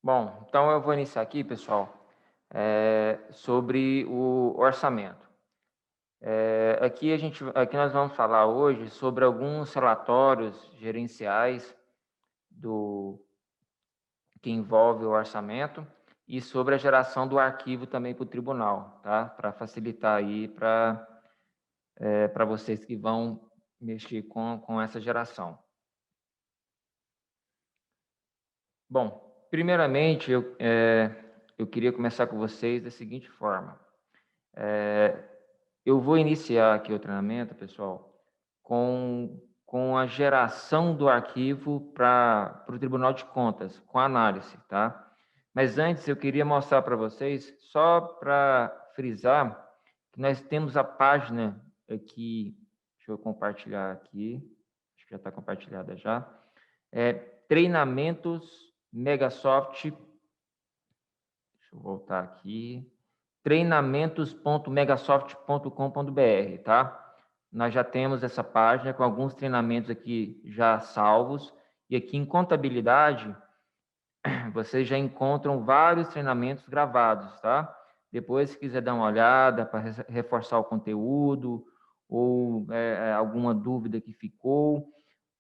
Bom, então eu vou iniciar aqui, pessoal, sobre o orçamento. Aqui nós vamos falar hoje sobre alguns relatórios gerenciais do que envolve o orçamento e sobre a geração do arquivo também para o tribunal, tá? Para facilitar aí para vocês que vão mexer com essa geração. Bom, primeiramente eu queria começar com vocês da seguinte forma. Eu vou iniciar aqui o treinamento, pessoal, com a geração do arquivo para o Tribunal de Contas, com análise, tá? Mas antes eu queria mostrar para vocês, só para frisar, que nós temos a página aqui, deixa eu compartilhar aqui, acho que já está compartilhada já, treinamentos Megasoft, deixa eu voltar aqui, treinamentos.megasoft.com.br, tá? Nós já temos essa página com alguns treinamentos aqui já salvos, e aqui em contabilidade, vocês já encontram vários treinamentos gravados, tá? Depois, se quiser dar uma olhada para reforçar o conteúdo, ou alguma dúvida que ficou.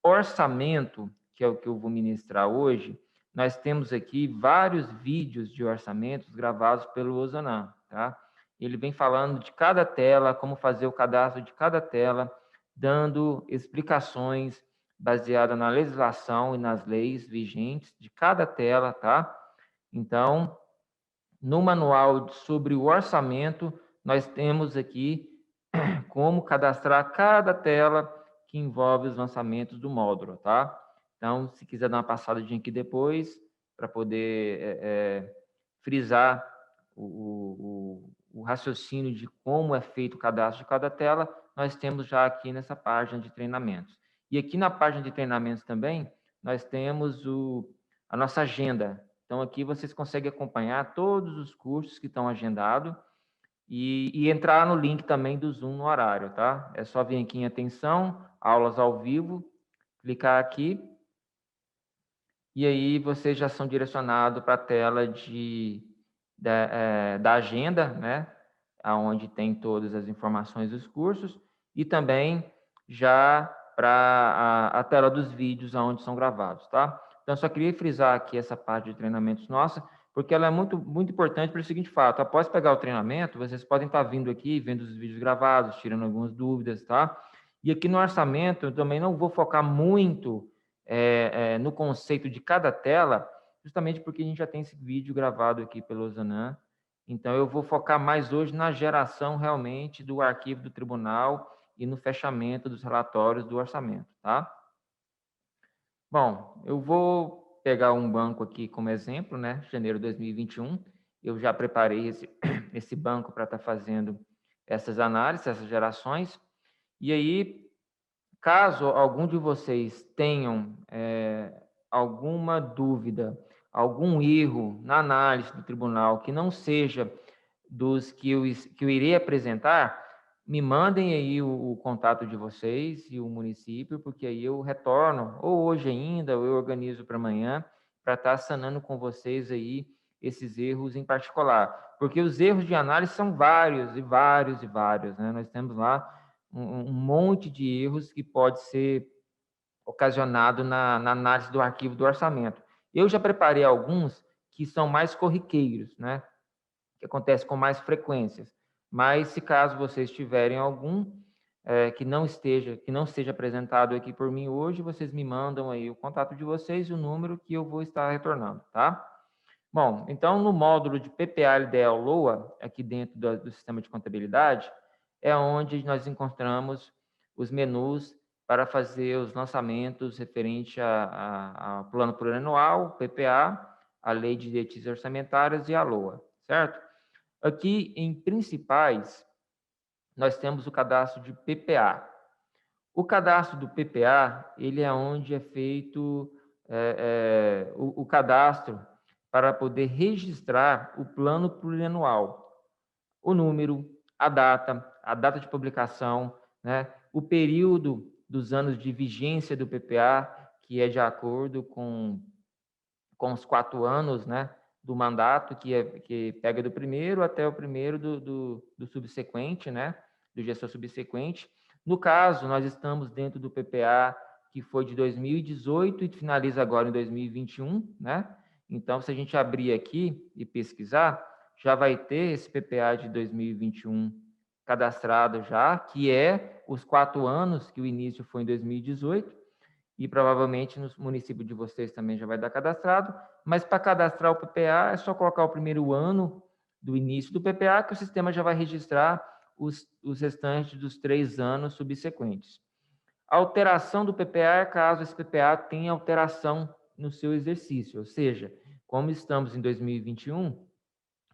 Orçamento, que é o que eu vou ministrar hoje, nós temos aqui vários vídeos de orçamentos gravados pelo Ozanam, tá? Ele vem falando de cada tela, como fazer o cadastro de cada tela, dando explicações baseadas na legislação e nas leis vigentes de cada tela, tá? Então, no manual sobre o orçamento, nós temos aqui como cadastrar cada tela que envolve os lançamentos do módulo, tá? Então, se quiser dar uma passadinha aqui depois, para poder frisar o raciocínio de como é feito o cadastro de cada tela, nós temos já aqui nessa página de treinamentos. E aqui na página de treinamentos também, nós temos a nossa agenda. Então, aqui vocês conseguem acompanhar todos os cursos que estão agendados e entrar no link também do Zoom no horário, tá? É só vir aqui em atenção, aulas ao vivo, clicar aqui, e aí vocês já são direcionados para a tela da agenda, né? Onde tem todas as informações dos cursos, e também já para a tela dos vídeos onde são gravados, tá? Então, só queria frisar aqui essa parte de treinamentos nossa, porque ela é muito, muito importante pelo seguinte fato: após pegar o treinamento, vocês podem estar vindo aqui, vendo os vídeos gravados, tirando algumas dúvidas, tá? E aqui no orçamento, eu também não vou focar muito no conceito de cada tela, justamente porque a gente já tem esse vídeo gravado aqui pelo Zanan. Então, eu vou focar mais hoje na geração realmente do arquivo do tribunal e no fechamento dos relatórios do orçamento, tá? Bom, eu vou pegar um banco aqui como exemplo, né? Janeiro de 2021. Eu já preparei esse banco para estar fazendo essas análises, essas gerações. E aí, caso algum de vocês tenham alguma dúvida, algum erro na análise do tribunal que não seja dos que eu irei apresentar, me mandem aí o contato de vocês e o município, porque aí eu retorno, ou hoje ainda, ou eu organizo para amanhã, para estar sanando com vocês aí esses erros em particular. Porque os erros de análise são vários, e vários, e vários, né? Nós temos lá um monte de erros que pode ser ocasionado na análise do arquivo do orçamento. Eu já preparei alguns que são mais corriqueiros, né? Que acontece com mais frequências. Mas se caso vocês tiverem algum que não seja apresentado aqui por mim hoje, vocês me mandam aí o contato de vocês e o número que eu vou estar retornando, tá? Bom, então no módulo de PPA LDL LOA, aqui dentro do sistema de contabilidade, é onde nós encontramos os menus para fazer os lançamentos referente ao plano plurianual, PPA, a lei de diretrizes orçamentárias e a LOA, certo? Aqui em principais, nós temos o cadastro de PPA. O cadastro do PPA, ele é onde é feito o cadastro para poder registrar o plano plurianual, o número, a data de publicação, né, o período dos anos de vigência do PPA, que é de acordo com com os 4 anos, né, do mandato, que pega do primeiro até o primeiro do subsequente, né, do gestor subsequente. No caso, nós estamos dentro do PPA que foi de 2018 e finaliza agora em 2021, né? Então, se a gente abrir aqui e pesquisar, já vai ter esse PPA de 2021 cadastrado já, que é os 4 anos, que o início foi em 2018, e provavelmente no município de vocês também já vai dar cadastrado, mas para cadastrar o PPA é só colocar o primeiro ano do início do PPA, que o sistema já vai registrar os restantes dos 3 anos subsequentes. A alteração do PPA é caso esse PPA tenha alteração no seu exercício, ou seja, como estamos em 2021,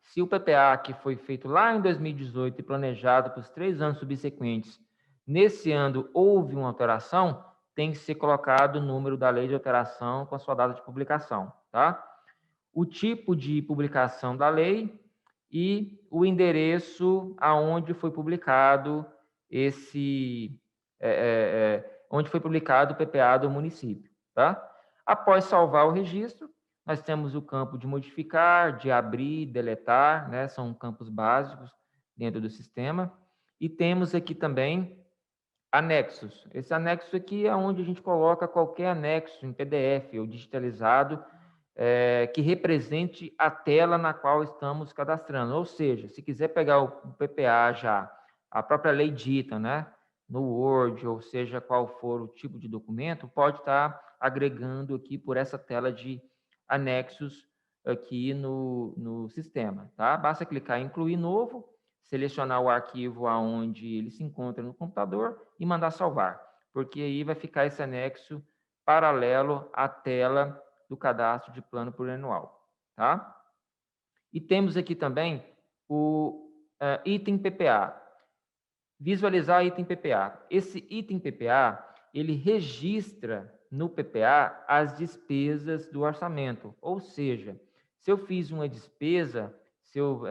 se o PPA que foi feito lá em 2018 e planejado para os 3 anos subsequentes, nesse ano houve uma alteração, tem que ser colocado o número da lei de alteração com a sua data de publicação, tá? O tipo de publicação da lei e o endereço aonde foi publicado onde foi publicado o PPA do município, tá? Após salvar o registro, nós temos o campo de modificar, de abrir, deletar, né? São campos básicos dentro do sistema. E temos aqui também anexos. Esse anexo aqui é onde a gente coloca qualquer anexo em PDF ou digitalizado que represente a tela na qual estamos cadastrando. Ou seja, se quiser pegar o PPA já, a própria lei dita, né, no Word, ou seja, qual for o tipo de documento, pode estar agregando aqui por essa tela de anexos aqui no sistema, tá? Basta clicar em incluir novo, selecionar o arquivo aonde ele se encontra no computador e mandar salvar, porque aí vai ficar esse anexo paralelo à tela do cadastro de plano plurianual, tá? E temos aqui também o item PPA. Visualizar item PPA. Esse item PPA, ele registra no PPA as despesas do orçamento. Ou seja, se eu fiz uma despesa, se eu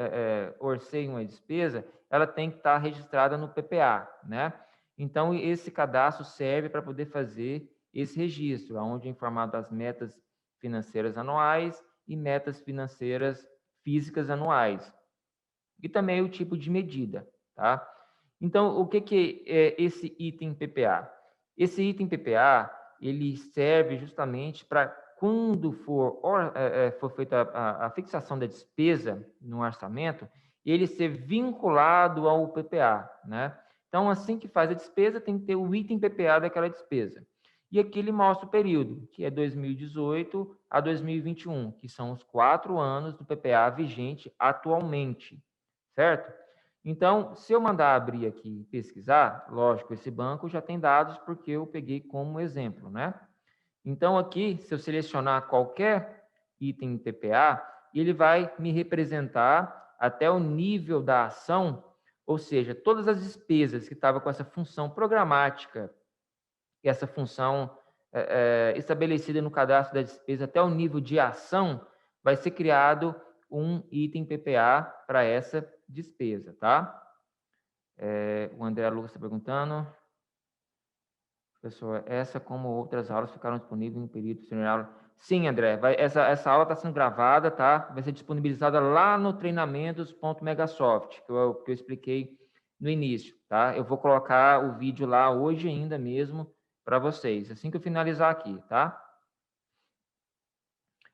orcei uma despesa, ela tem que estar registrada no PPA, né? Então, esse cadastro serve para poder fazer esse registro, onde é informado as metas financeiras anuais e metas financeiras físicas anuais. E também o tipo de medida, tá? Então, o que é esse item PPA? Esse item PPA, ele serve justamente para quando for feita a fixação da despesa no orçamento, ele ser vinculado ao PPA, né? Então, assim que faz a despesa, tem que ter o item PPA daquela despesa. E aqui ele mostra o período, que é 2018 a 2021, que são os 4 anos do PPA vigente atualmente, certo? Então, se eu mandar abrir aqui e pesquisar, lógico, esse banco já tem dados porque eu peguei como exemplo, né? Então, aqui, se eu selecionar qualquer item PPA, ele vai me representar até o nível da ação, ou seja, todas as despesas que estavam com essa função programática, essa função estabelecida no cadastro da despesa até o nível de ação, vai ser criado um item PPA para essa despesa, tá? O André Lucas está perguntando. Professor, essa como outras aulas ficaram disponíveis no período de Sim, André, essa aula está sendo gravada, tá? Vai ser disponibilizada lá no treinamentos.megasoft, que eu expliquei no início, tá? Eu vou colocar o vídeo lá hoje ainda mesmo para vocês, assim que eu finalizar aqui, tá?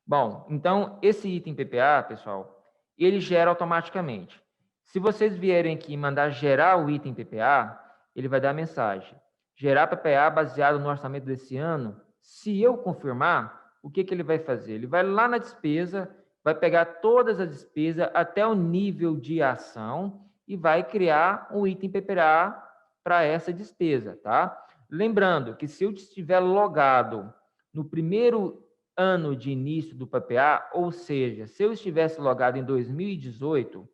Bom, então, esse item PPA, pessoal, ele gera automaticamente. Se vocês vierem aqui e mandar gerar o item PPA, ele vai dar a mensagem. Gerar PPA baseado no orçamento desse ano. Se eu confirmar, o que ele vai fazer? Ele vai lá na despesa, vai pegar todas as despesas até o nível de ação e vai criar um item PPA para essa despesa, tá? Lembrando que se eu estiver logado no primeiro ano de início do PPA, ou seja, se eu estivesse logado em 2018,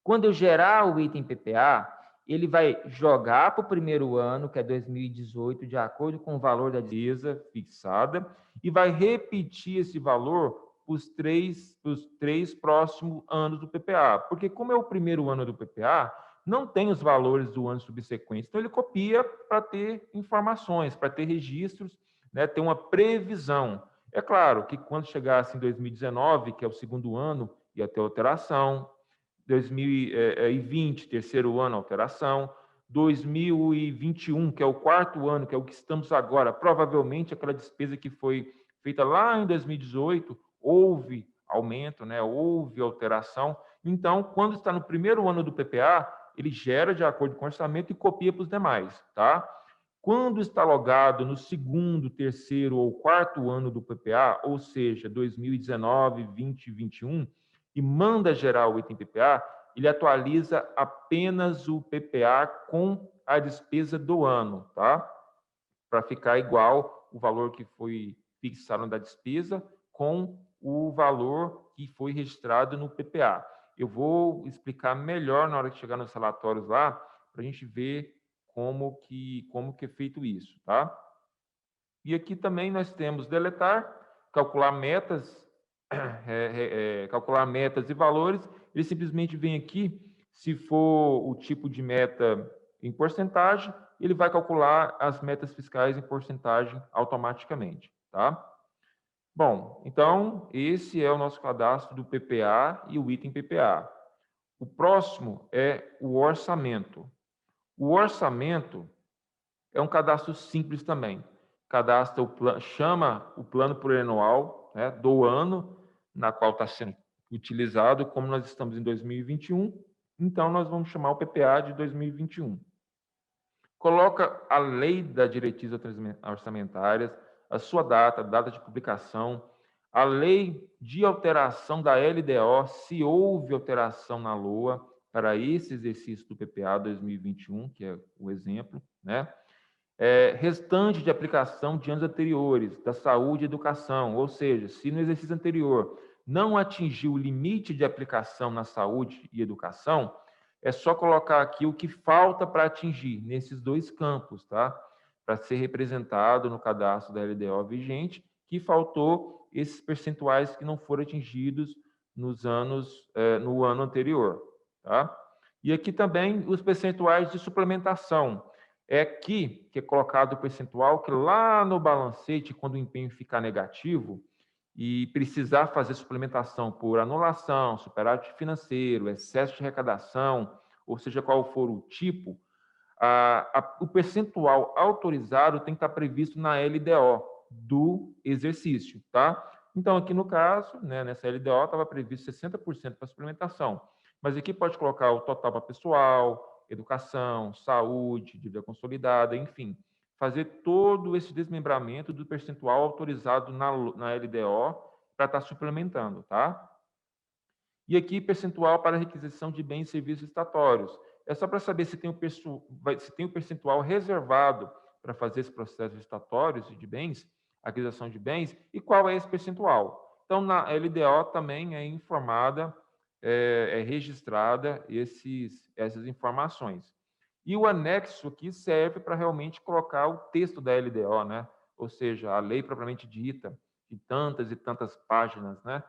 quando eu gerar o item PPA, ele vai jogar para o primeiro ano, que é 2018, de acordo com o valor da despesa fixada, e vai repetir esse valor os três próximos anos do PPA. Porque como é o primeiro ano do PPA, não tem os valores do ano subsequente. Então, ele copia para ter informações, para ter registros, né, ter uma previsão. É claro que quando chegasse em 2019, que é o segundo ano, ia ter alteração, 2020, terceiro ano, alteração, 2021, que é o quarto ano, que é o que estamos agora, provavelmente aquela despesa que foi feita lá em 2018, houve aumento, né? Houve alteração. Então, quando está no primeiro ano do PPA, ele gera de acordo com o orçamento e copia para os demais, tá? Quando está logado no segundo, terceiro ou quarto ano do PPA, ou seja, 2019, 20 e 21, e manda gerar o item PPA, ele atualiza apenas o PPA com a despesa do ano, tá? Para ficar igual o valor que foi fixado da despesa com o valor que foi registrado no PPA. Eu vou explicar melhor na hora que chegar nos relatórios lá, para a gente ver como que é feito isso, tá? E aqui também nós temos deletar, calcular metas, calcular metas e valores. Ele simplesmente vem aqui, se for o tipo de meta em porcentagem, ele vai calcular as metas fiscais em porcentagem automaticamente, tá? Bom, então esse é o nosso cadastro do PPA e o item PPA. O próximo é o orçamento. O orçamento é um cadastro simples também. Cadastra chama o plano plurianual, né, do ano na qual está sendo utilizado, como nós estamos em 2021, então nós vamos chamar o PPA de 2021. Coloca a lei da diretriz orçamentárias, a sua data, data de publicação, a lei de alteração da LDO, se houve alteração na LOA para esse exercício do PPA 2021, que é o exemplo, né? Restante de aplicação de anos anteriores, da saúde e educação, ou seja, se no exercício anterior não atingiu o limite de aplicação na saúde e educação, é só colocar aqui o que falta para atingir nesses dois campos, tá? Para ser representado no cadastro da LDO vigente, que faltou esses percentuais que não foram atingidos nos anos, no ano anterior, tá? E aqui também os percentuais de suplementação. É aqui que é colocado o percentual que lá no balancete, quando o empenho ficar negativo e precisar fazer suplementação por anulação, superávit financeiro, excesso de arrecadação, ou seja, qual for o tipo, o percentual autorizado tem que estar previsto na LDO do exercício, tá? Então, aqui no caso, né, nessa LDO estava previsto 60% para suplementação, mas aqui pode colocar o total para pessoal, educação, saúde, dívida consolidada, enfim, fazer todo esse desmembramento do percentual autorizado na LDO para estar suplementando, tá? E aqui, percentual para requisição de bens e serviços estatórios. É só para saber se tem o percentual reservado para fazer esse processo estatório de bens, aquisição de bens, e qual é esse percentual. Então, na LDO também é informada, registrada essas informações. E o anexo aqui serve para realmente colocar o texto da LDO, né? Ou seja, a lei propriamente dita, de tantas e tantas páginas, né?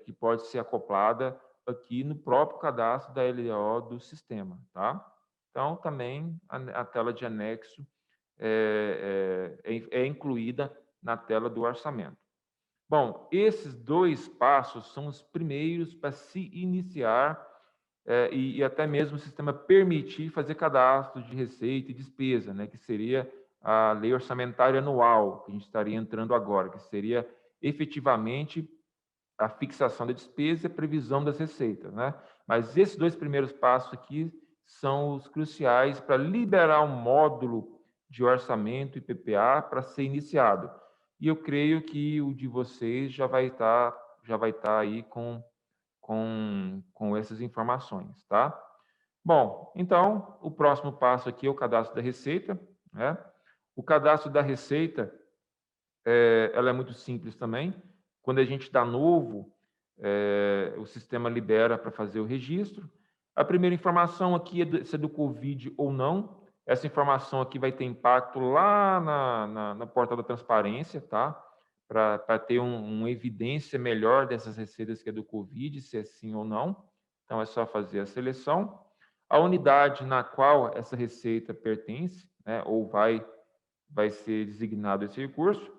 Que pode ser acoplada aqui no próprio cadastro da LDO do sistema, tá? Então, também a tela de anexo é incluída na tela do orçamento. Bom, esses dois passos são os primeiros para se iniciar e até mesmo o sistema permitir fazer cadastro de receita e despesa, né, que seria a lei orçamentária anual, que a gente estaria entrando agora, que seria efetivamente a fixação da despesa e a previsão das receitas, né? Mas esses dois primeiros passos aqui são os cruciais para liberar um módulo de orçamento e PPA para ser iniciado. E eu creio que o de vocês já vai estar aí com essas informações, tá? Bom, então, o próximo passo aqui é o cadastro da receita, né? O cadastro da receita, ela é muito simples também. Quando a gente está novo, o sistema libera para fazer o registro. A primeira informação aqui é se é do Covid ou não. Essa informação aqui vai ter impacto lá na porta da transparência, tá? Para ter uma evidência melhor dessas receitas que é do Covid, se é sim ou não. Então, é só fazer a seleção. A unidade na qual essa receita pertence, né, ou vai ser designado esse recurso.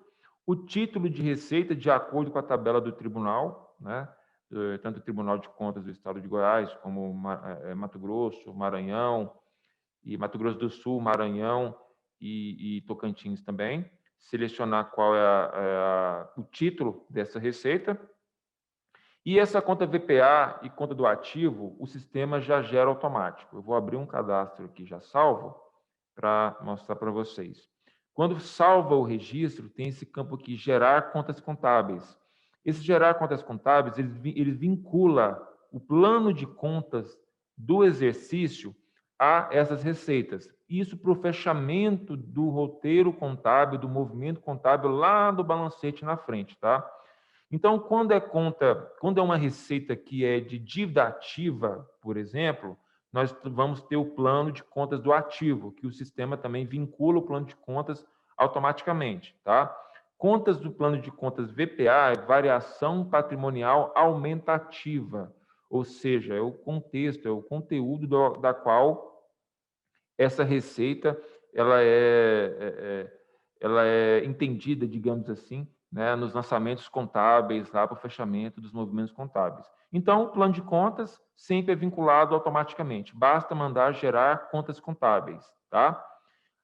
o título de receita de acordo com a tabela do tribunal, né? Tanto o Tribunal de Contas do Estado de Goiás, como Mato Grosso, Maranhão, e Mato Grosso do Sul, Maranhão e Tocantins também. Selecionar qual é o título dessa receita. E essa conta VPA e conta do ativo, o sistema já gera automático. Eu vou abrir um cadastro aqui já salvo para mostrar para vocês. Quando salva o registro, tem esse campo aqui, gerar contas contábeis. Esse gerar contas contábeis, ele vincula o plano de contas do exercício a essas receitas. Isso para o fechamento do roteiro contábil, do movimento contábil lá do balancete na frente, tá? Então, quando é uma receita que é de dívida ativa, por exemplo, nós vamos ter o plano de contas do ativo, que o sistema também vincula o plano de contas automaticamente, tá? Contas do plano de contas VPA é variação patrimonial aumentativa, ou seja, é o contexto, é o conteúdo da qual essa receita ela é entendida, digamos assim, né, nos lançamentos contábeis, lá para o fechamento dos movimentos contábeis. Então, o plano de contas sempre é vinculado automaticamente. Basta mandar gerar contas contábeis, tá?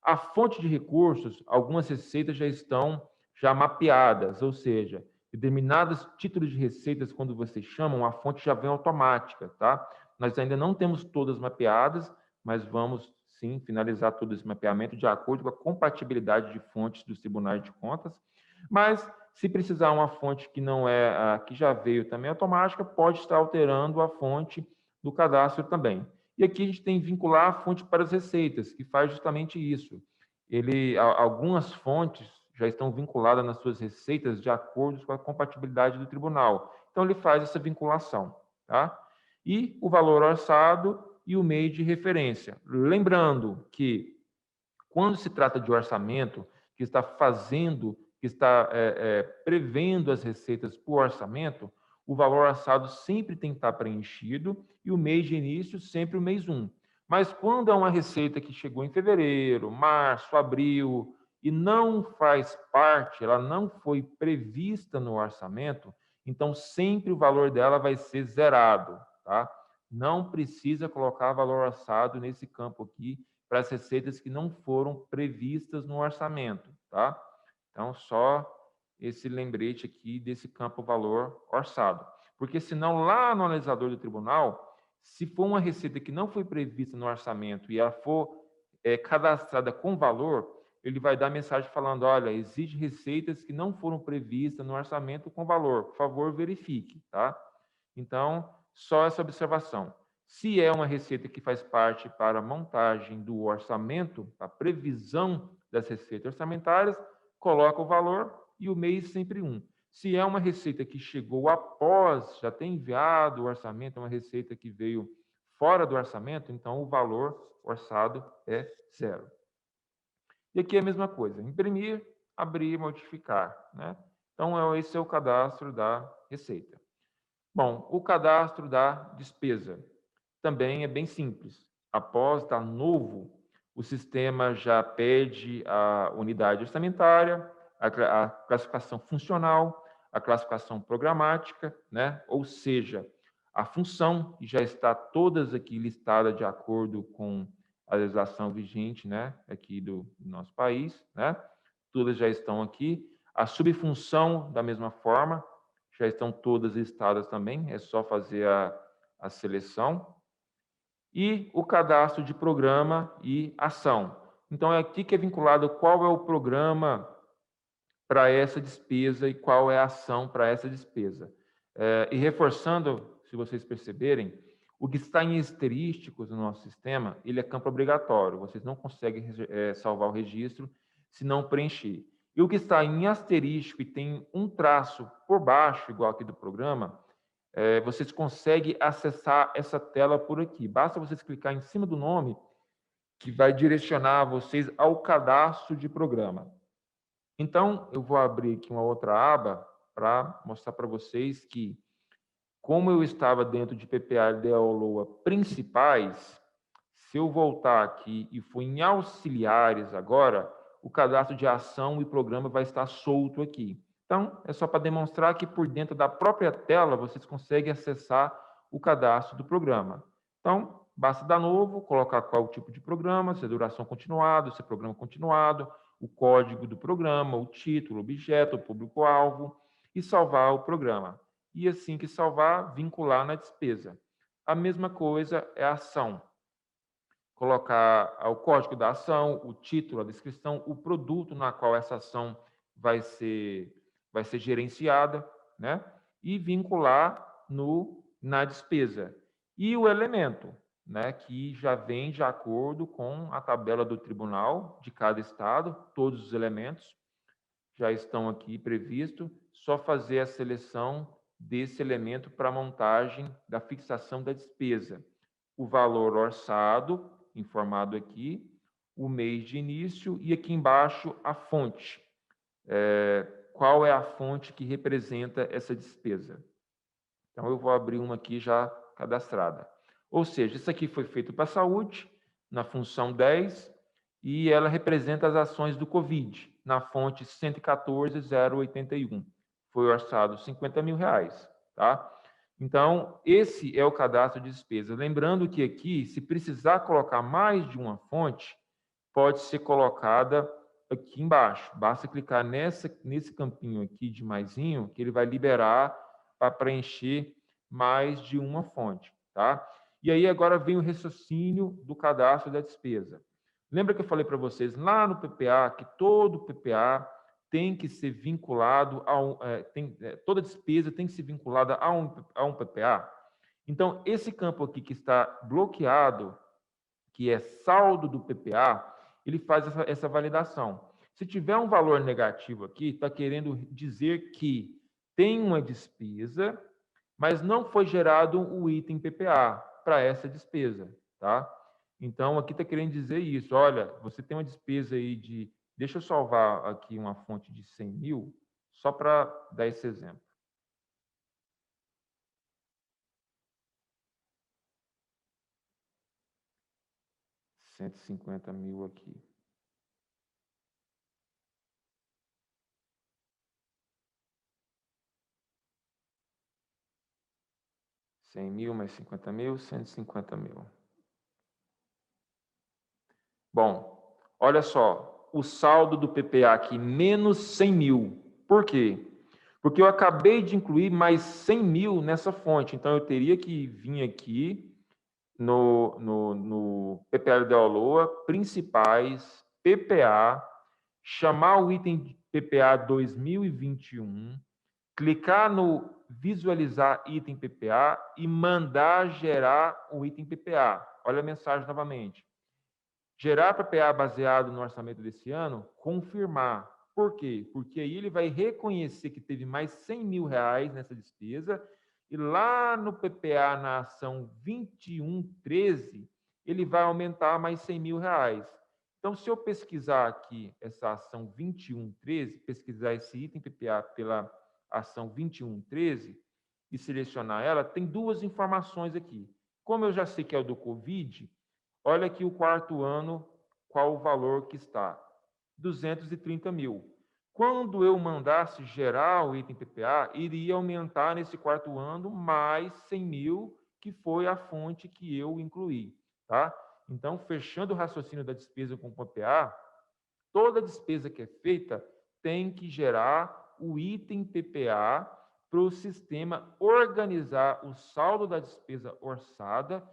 A fonte de recursos, algumas receitas já estão mapeadas, ou seja, determinados títulos de receitas, quando vocês chamam, a fonte já vem automática, tá? Nós ainda não temos todas mapeadas, mas vamos sim finalizar todo esse mapeamento de acordo com a compatibilidade de fontes dos tribunais de contas. Mas se precisar uma fonte que não é a que já veio também automática, pode estar alterando a fonte do cadastro também. E aqui a gente tem vincular a fonte para as receitas, que faz justamente isso. Algumas fontes já estão vinculadas nas suas receitas de acordo com a compatibilidade do tribunal. Então, ele faz essa vinculação. Tá? E o valor orçado e o meio de referência. Lembrando que, quando se trata de orçamento, que está prevendo as receitas por orçamento, o valor orçado sempre tem que estar preenchido e o mês de início sempre o mês 1. Mas quando é uma receita que chegou em fevereiro, março, abril e não faz parte, ela não foi prevista no orçamento, então sempre o valor dela vai ser zerado, tá? Não precisa colocar valor orçado nesse campo aqui para as receitas que não foram previstas no orçamento, tá? Então, só esse lembrete aqui desse campo valor orçado. Porque senão, lá no analisador do tribunal, se for uma receita que não foi prevista no orçamento e ela for cadastrada com valor, ele vai dar mensagem falando, olha, exige receitas que não foram previstas no orçamento com valor, por favor, verifique, tá? Então, só essa observação. Se é uma receita que faz parte para a montagem do orçamento, a previsão das receitas orçamentárias, coloca o valor e o mês sempre 1. Se é uma receita que chegou após, já ter enviado o orçamento, é uma receita que veio fora do orçamento, então o valor orçado é 0. E aqui é a mesma coisa, imprimir, abrir, modificar, né? Então, esse é o cadastro da receita. Bom, o cadastro da despesa também é bem simples. Após estar novo, o sistema já pede a unidade orçamentária, a classificação funcional, a classificação programática, né? Ou seja, a função já está todas aqui listadas de acordo com a legislação vigente, né? Aqui do nosso país, né? Todas já estão aqui. A subfunção, da mesma forma, já estão todas listadas também, é só fazer a seleção. E o cadastro de programa e ação. Então, é aqui que é vinculado qual é o programa para essa despesa e qual é a ação para essa despesa. E reforçando, se vocês perceberem, o que está em asterísticos no nosso sistema, ele é campo obrigatório, vocês não conseguem salvar o registro se não preencher. E o que está em asterístico e tem um traço por baixo, igual aqui do programa, vocês conseguem acessar essa tela por aqui. Basta vocês clicar em cima do nome, que vai direcionar vocês ao cadastro de programa. Então, eu vou abrir aqui uma outra aba para mostrar para vocês que, como eu estava dentro de PPA e DAO-LOA principais, se eu voltar aqui e for em auxiliares agora, o cadastro de ação e programa vai estar solto aqui. Então, é só para demonstrar que por dentro da própria tela vocês conseguem acessar o cadastro do programa. Então, basta dar novo, colocar qual o tipo de programa, se é duração continuada, se é programa continuado, o código do programa, o título, o objeto, o público-alvo e salvar o programa. E assim que salvar, vincular na despesa. A mesma coisa é a ação. Colocar o código da ação, o título, a descrição, o produto na qual essa ação vai ser gerenciada, né? E vincular na despesa. E o elemento, né? Que já vem de acordo com a tabela do tribunal de cada estado, todos os elementos já estão aqui previstos, só fazer a seleção desse elemento para a montagem da fixação da despesa. O valor orçado, informado aqui, o mês de início e aqui embaixo a fonte. Qual é a fonte que representa essa despesa? Então, eu vou abrir uma aqui já cadastrada. Ou seja, isso aqui foi feito para a saúde, na função 10, e ela representa as ações do Covid, na fonte 114.081. Foi orçado R$50 mil, tá? Então, esse é o cadastro de despesa. Lembrando que aqui, se precisar colocar mais de uma fonte, pode ser colocada aqui embaixo. Basta clicar nesse campinho aqui de maisinho, que ele vai liberar para preencher mais de uma fonte, tá? E aí agora vem o raciocínio do cadastro da despesa. Lembra que eu falei para vocês lá no PPA que todo PPA tem que ser vinculado toda despesa tem que ser vinculada a um PPA? Então, esse campo aqui que está bloqueado, que é saldo do PPA, ele faz essa validação. Se tiver um valor negativo aqui, está querendo dizer que tem uma despesa, mas não foi gerado o item PPA para essa despesa, tá? Então, aqui está querendo dizer isso. Olha, você tem uma despesa aí de... Deixa eu salvar aqui uma fonte de 100 mil, só para dar esse exemplo. R$150 mil aqui. R$100 mil mais 50 mil, R$150 mil. Bom, olha só, o saldo do PPA aqui, menos 100 mil. Por quê? Porque eu acabei de incluir mais 100 mil nessa fonte, então eu teria que vir aqui no PPA da LOA, principais, PPA, chamar o item PPA 2021, clicar no visualizar item PPA e mandar gerar o item PPA. Olha a mensagem novamente. Gerar PPA baseado no orçamento desse ano, confirmar. Por quê? Porque aí ele vai reconhecer que teve mais 100 mil reais nessa despesa e lá no PPA, na ação 2113, ele vai aumentar mais 100 mil reais. Então, se eu pesquisar aqui essa ação 2113, pesquisar esse item PPA pela ação 2113 e selecionar ela, tem duas informações aqui. Como eu já sei que é o do Covid, olha aqui o quarto ano, qual o valor que está? 230 mil. Quando eu mandasse gerar o item PPA, iria aumentar nesse quarto ano mais 100 mil, que foi a fonte que eu incluí, tá? Então, fechando o raciocínio da despesa com o PPA, toda despesa que é feita tem que gerar o item PPA para o sistema organizar o saldo da despesa orçada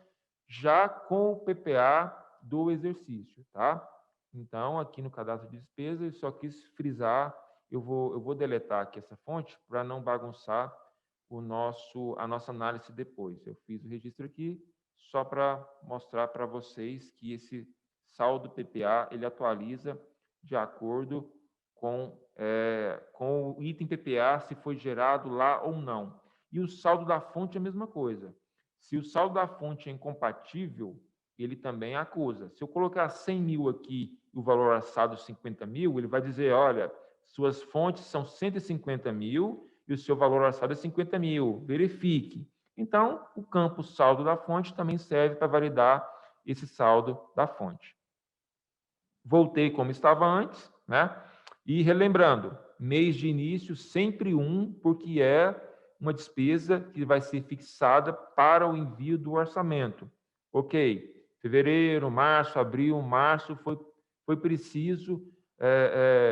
já com o PPA do exercício, tá? Então, aqui no cadastro de despesa, eu só quis frisar, eu vou deletar aqui essa fonte para não bagunçar a nossa análise depois. Eu fiz o registro aqui só para mostrar para vocês que esse saldo PPA, ele atualiza de acordo com o item PPA, se foi gerado lá ou não. E o saldo da fonte é a mesma coisa. Se o saldo da fonte é incompatível, ele também acusa. Se eu colocar 100 mil aqui e o valor orçado 50 mil, ele vai dizer, olha, suas fontes são 150 mil e o seu valor orçado é 50 mil, verifique. Então, o campo saldo da fonte também serve para validar esse saldo da fonte. Voltei como estava antes, né? E relembrando, mês de início sempre porque é uma despesa que vai ser fixada para o envio do orçamento. Ok, fevereiro, março, abril, março, foi preciso,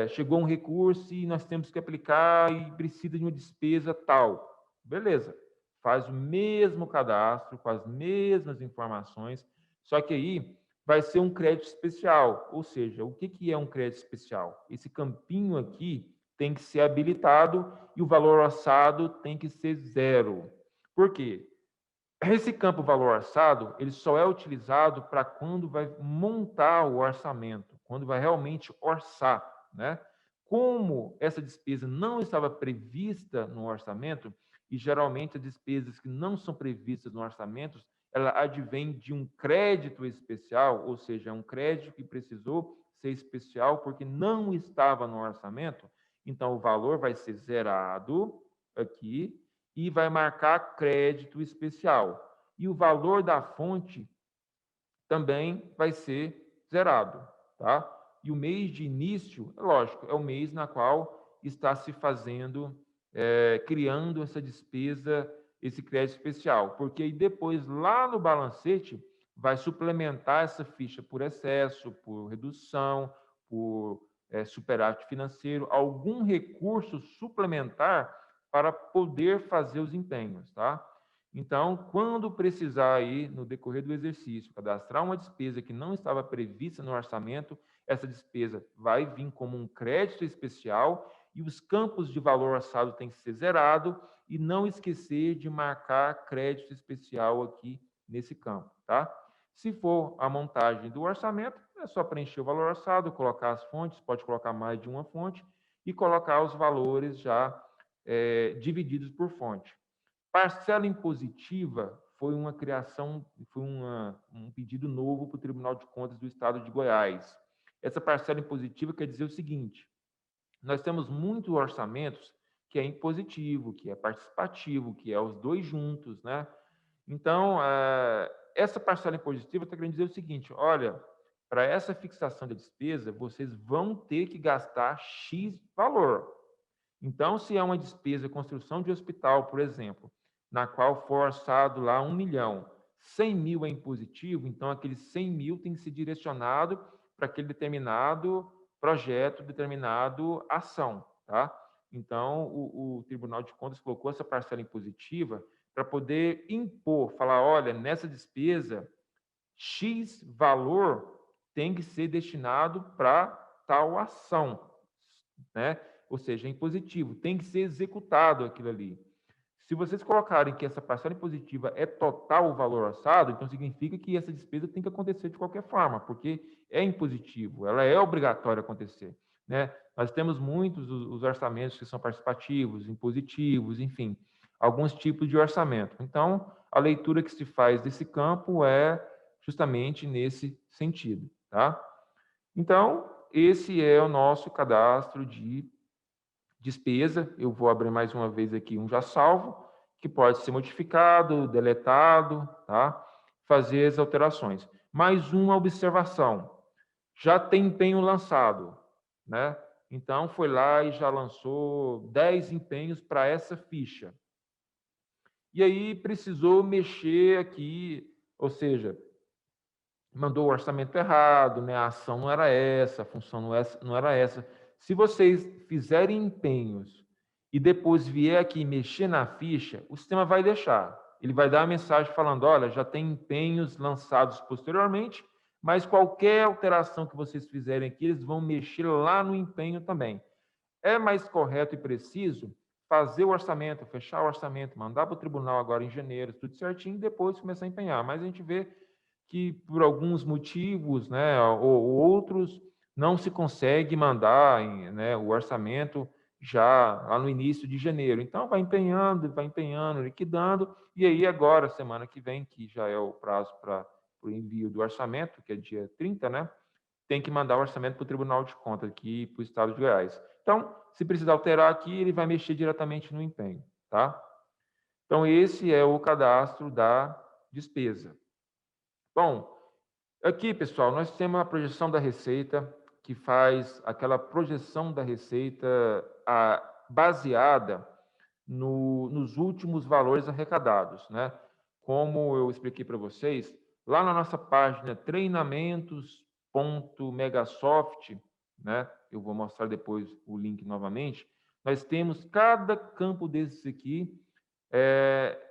chegou um recurso e nós temos que aplicar e precisa de uma despesa tal. Beleza, faz o mesmo cadastro, com as mesmas informações, só que aí vai ser um crédito especial. Ou seja, o que é um crédito especial? Esse campinho aqui tem que ser habilitado e o valor orçado tem que ser 0. Por quê? Esse campo valor orçado, ele só é utilizado para quando vai montar o orçamento, quando vai realmente orçar, né? Como essa despesa não estava prevista no orçamento, e geralmente as despesas que não são previstas no orçamento, ela advém de um crédito especial, ou seja, um crédito que precisou ser especial porque não estava no orçamento, então o valor vai ser zerado aqui e vai marcar crédito especial. E o valor da fonte também vai ser zerado, tá? E o mês de início, lógico, é o mês na qual está se fazendo, criando essa despesa, esse crédito especial, porque aí depois, lá no balancete, vai suplementar essa ficha por excesso, por redução, por superávit financeiro, algum recurso suplementar para poder fazer os empenhos, tá? Então, quando precisar aí, no decorrer do exercício, cadastrar uma despesa que não estava prevista no orçamento, essa despesa vai vir como um crédito especial e os campos de valor orçado têm que ser zerado e não esquecer de marcar crédito especial aqui nesse campo, tá? Se for a montagem do orçamento, é só preencher o valor orçado, colocar as fontes, pode colocar mais de uma fonte e colocar os valores já divididos por fonte. Parcela impositiva foi uma criação, foi um pedido novo para o Tribunal de Contas do Estado de Goiás. Essa parcela impositiva quer dizer o seguinte: nós temos muitos orçamentos que é impositivo, que é participativo, que é os dois juntos, né? Então, essa parcela impositiva está querendo dizer o seguinte: olha, para essa fixação da despesa, vocês vão ter que gastar X valor. Então, se é uma despesa, construção de hospital, por exemplo, na qual for orçado lá 1 milhão, 100 mil é impositivo, então aqueles 100 mil tem que ser direcionado para aquele determinado projeto, determinado ação, tá? Então, o Tribunal de Contas colocou essa parcela impositiva para poder impor, falar, olha, nessa despesa, X valor tem que ser destinado para tal ação, né? Ou seja, é impositivo, tem que ser executado aquilo ali. Se vocês colocarem que essa parcela impositiva é total o valor orçado, então significa que essa despesa tem que acontecer de qualquer forma, porque é impositivo, ela é obrigatória acontecer, né? Nós temos muitos os orçamentos que são participativos, impositivos, enfim, alguns tipos de orçamento. Então, a leitura que se faz desse campo é justamente nesse sentido, tá? Então, esse é o nosso cadastro de despesa. Eu vou abrir mais uma vez aqui um já salvo, que pode ser modificado, deletado, tá? Fazer as alterações. Mais uma observação. Já tem empenho lançado, né? Então, foi lá e já lançou 10 empenhos para essa ficha. E aí precisou mexer aqui, ou seja, mandou o orçamento errado, né? A ação não era essa, a função não era essa. Se vocês fizerem empenhos e depois vier aqui mexer na ficha, o sistema vai deixar. Ele vai dar a mensagem falando, olha, já tem empenhos lançados posteriormente, mas qualquer alteração que vocês fizerem aqui, eles vão mexer lá no empenho também. É mais correto e preciso fazer o orçamento, fechar o orçamento, mandar para o tribunal agora em janeiro, tudo certinho, e depois começar a empenhar. Mas a gente vê que por alguns motivos, né, ou outros, não se consegue mandar, né, o orçamento já lá no início de janeiro. Então, vai empenhando, liquidando, e aí agora, semana que vem, que já é o prazo para o envio do orçamento, que é dia 30, né, tem que mandar o orçamento para o Tribunal de Contas aqui, para o Estado de Goiás. Então, se precisar alterar aqui, ele vai mexer diretamente no empenho, tá? Então, esse é o cadastro da despesa. Bom, aqui, pessoal, nós temos a projeção da receita, que faz aquela projeção da receita baseada nos últimos valores arrecadados, né? Como eu expliquei para vocês, lá na nossa página treinamentos.megasoft, né? Eu vou mostrar depois o link novamente. Nós temos cada campo desses aqui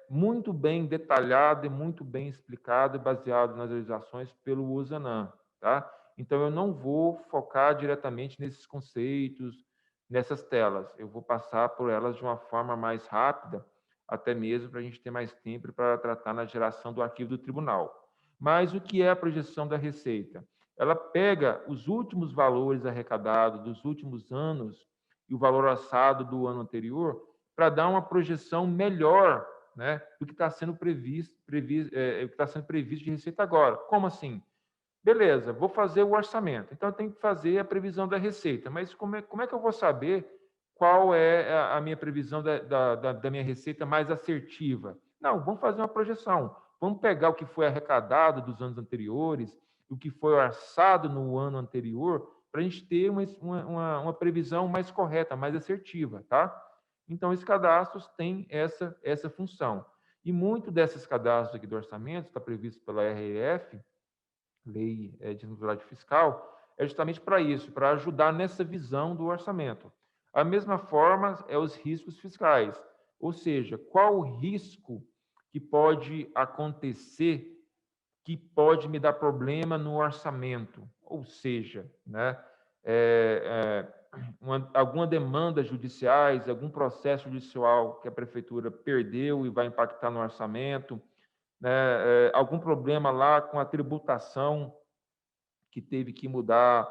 muito bem detalhado e muito bem explicado, baseado nas realizações pelo Usanam, tá? Então, eu não vou focar diretamente nesses conceitos, nessas telas. Eu vou passar por elas de uma forma mais rápida, até mesmo para a gente ter mais tempo para tratar na geração do arquivo do tribunal. Mas o que é a projeção da receita? Ela pega os últimos valores arrecadados dos últimos anos e o valor orçado do ano anterior para dar uma projeção melhor, né, do que está sendo previsto de receita agora. Como assim? Beleza, vou fazer o orçamento. Então, eu tenho que fazer a previsão da receita. Mas como é que eu vou saber qual é a minha previsão da minha receita mais assertiva? Não, vamos fazer uma projeção. Vamos pegar o que foi arrecadado dos anos anteriores, o que foi orçado no ano anterior, para a gente ter uma previsão mais correta, mais assertiva, tá? Então, esses cadastros têm essa função. E muito desses cadastros aqui do orçamento está previsto pela REF, Lei de Responsabilidade Fiscal, é justamente para isso, para ajudar nessa visão do orçamento. A mesma forma é os riscos fiscais, ou seja, qual o risco que pode acontecer que pode me dar problema no orçamento, ou seja, né, alguma demanda judiciais, algum processo judicial que a prefeitura perdeu e vai impactar no orçamento, né, algum problema lá com a tributação que teve que mudar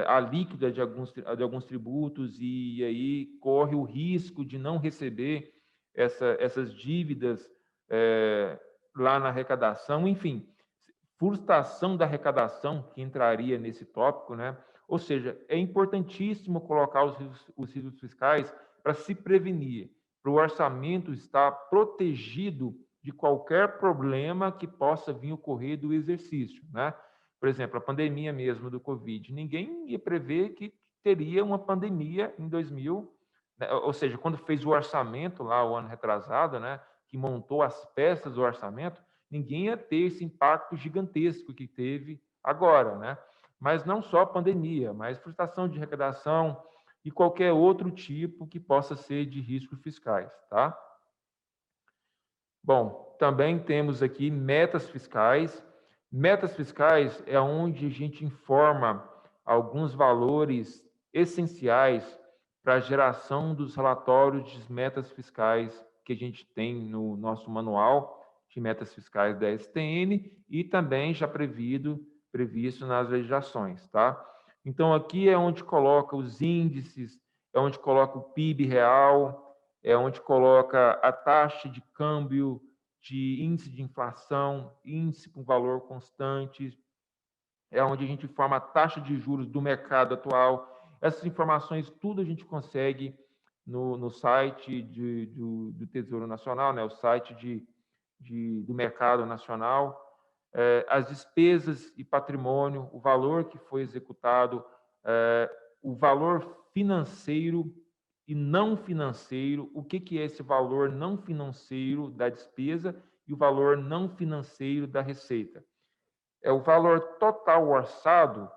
a alíquota de alguns tributos e aí corre o risco de não receber essas dívidas lá na arrecadação, enfim, frustração da arrecadação que entraria nesse tópico, né? Ou seja, é importantíssimo colocar os riscos fiscais para se prevenir, para o orçamento estar protegido de qualquer problema que possa vir ocorrer do exercício, né? Por exemplo, a pandemia mesmo do Covid, ninguém ia prever que teria uma pandemia em 2000, né? Ou seja, quando fez o orçamento lá o ano retrasado, né, que montou as peças do orçamento, ninguém ia ter esse impacto gigantesco que teve agora, né? Mas não só a pandemia, mas frustração de arrecadação e qualquer outro tipo que possa ser de riscos fiscais, tá? Bom, também temos aqui metas fiscais. Metas fiscais é onde a gente informa alguns valores essenciais para a geração dos relatórios de metas fiscais que a gente tem no nosso manual de metas fiscais da STN e também já previsto nas legislações, tá? Então, aqui é onde coloca os índices, é onde coloca o PIB real, é onde coloca a taxa de câmbio, de índice de inflação, índice com valor constante, é onde a gente informa a taxa de juros do mercado atual. Essas informações, tudo a gente consegue no site do Tesouro Nacional, né? O site do Mercado Nacional, as despesas e patrimônio, o valor que foi executado, o valor financeiro e não financeiro, o que é esse valor não financeiro da despesa e o valor não financeiro da receita. É o valor total orçado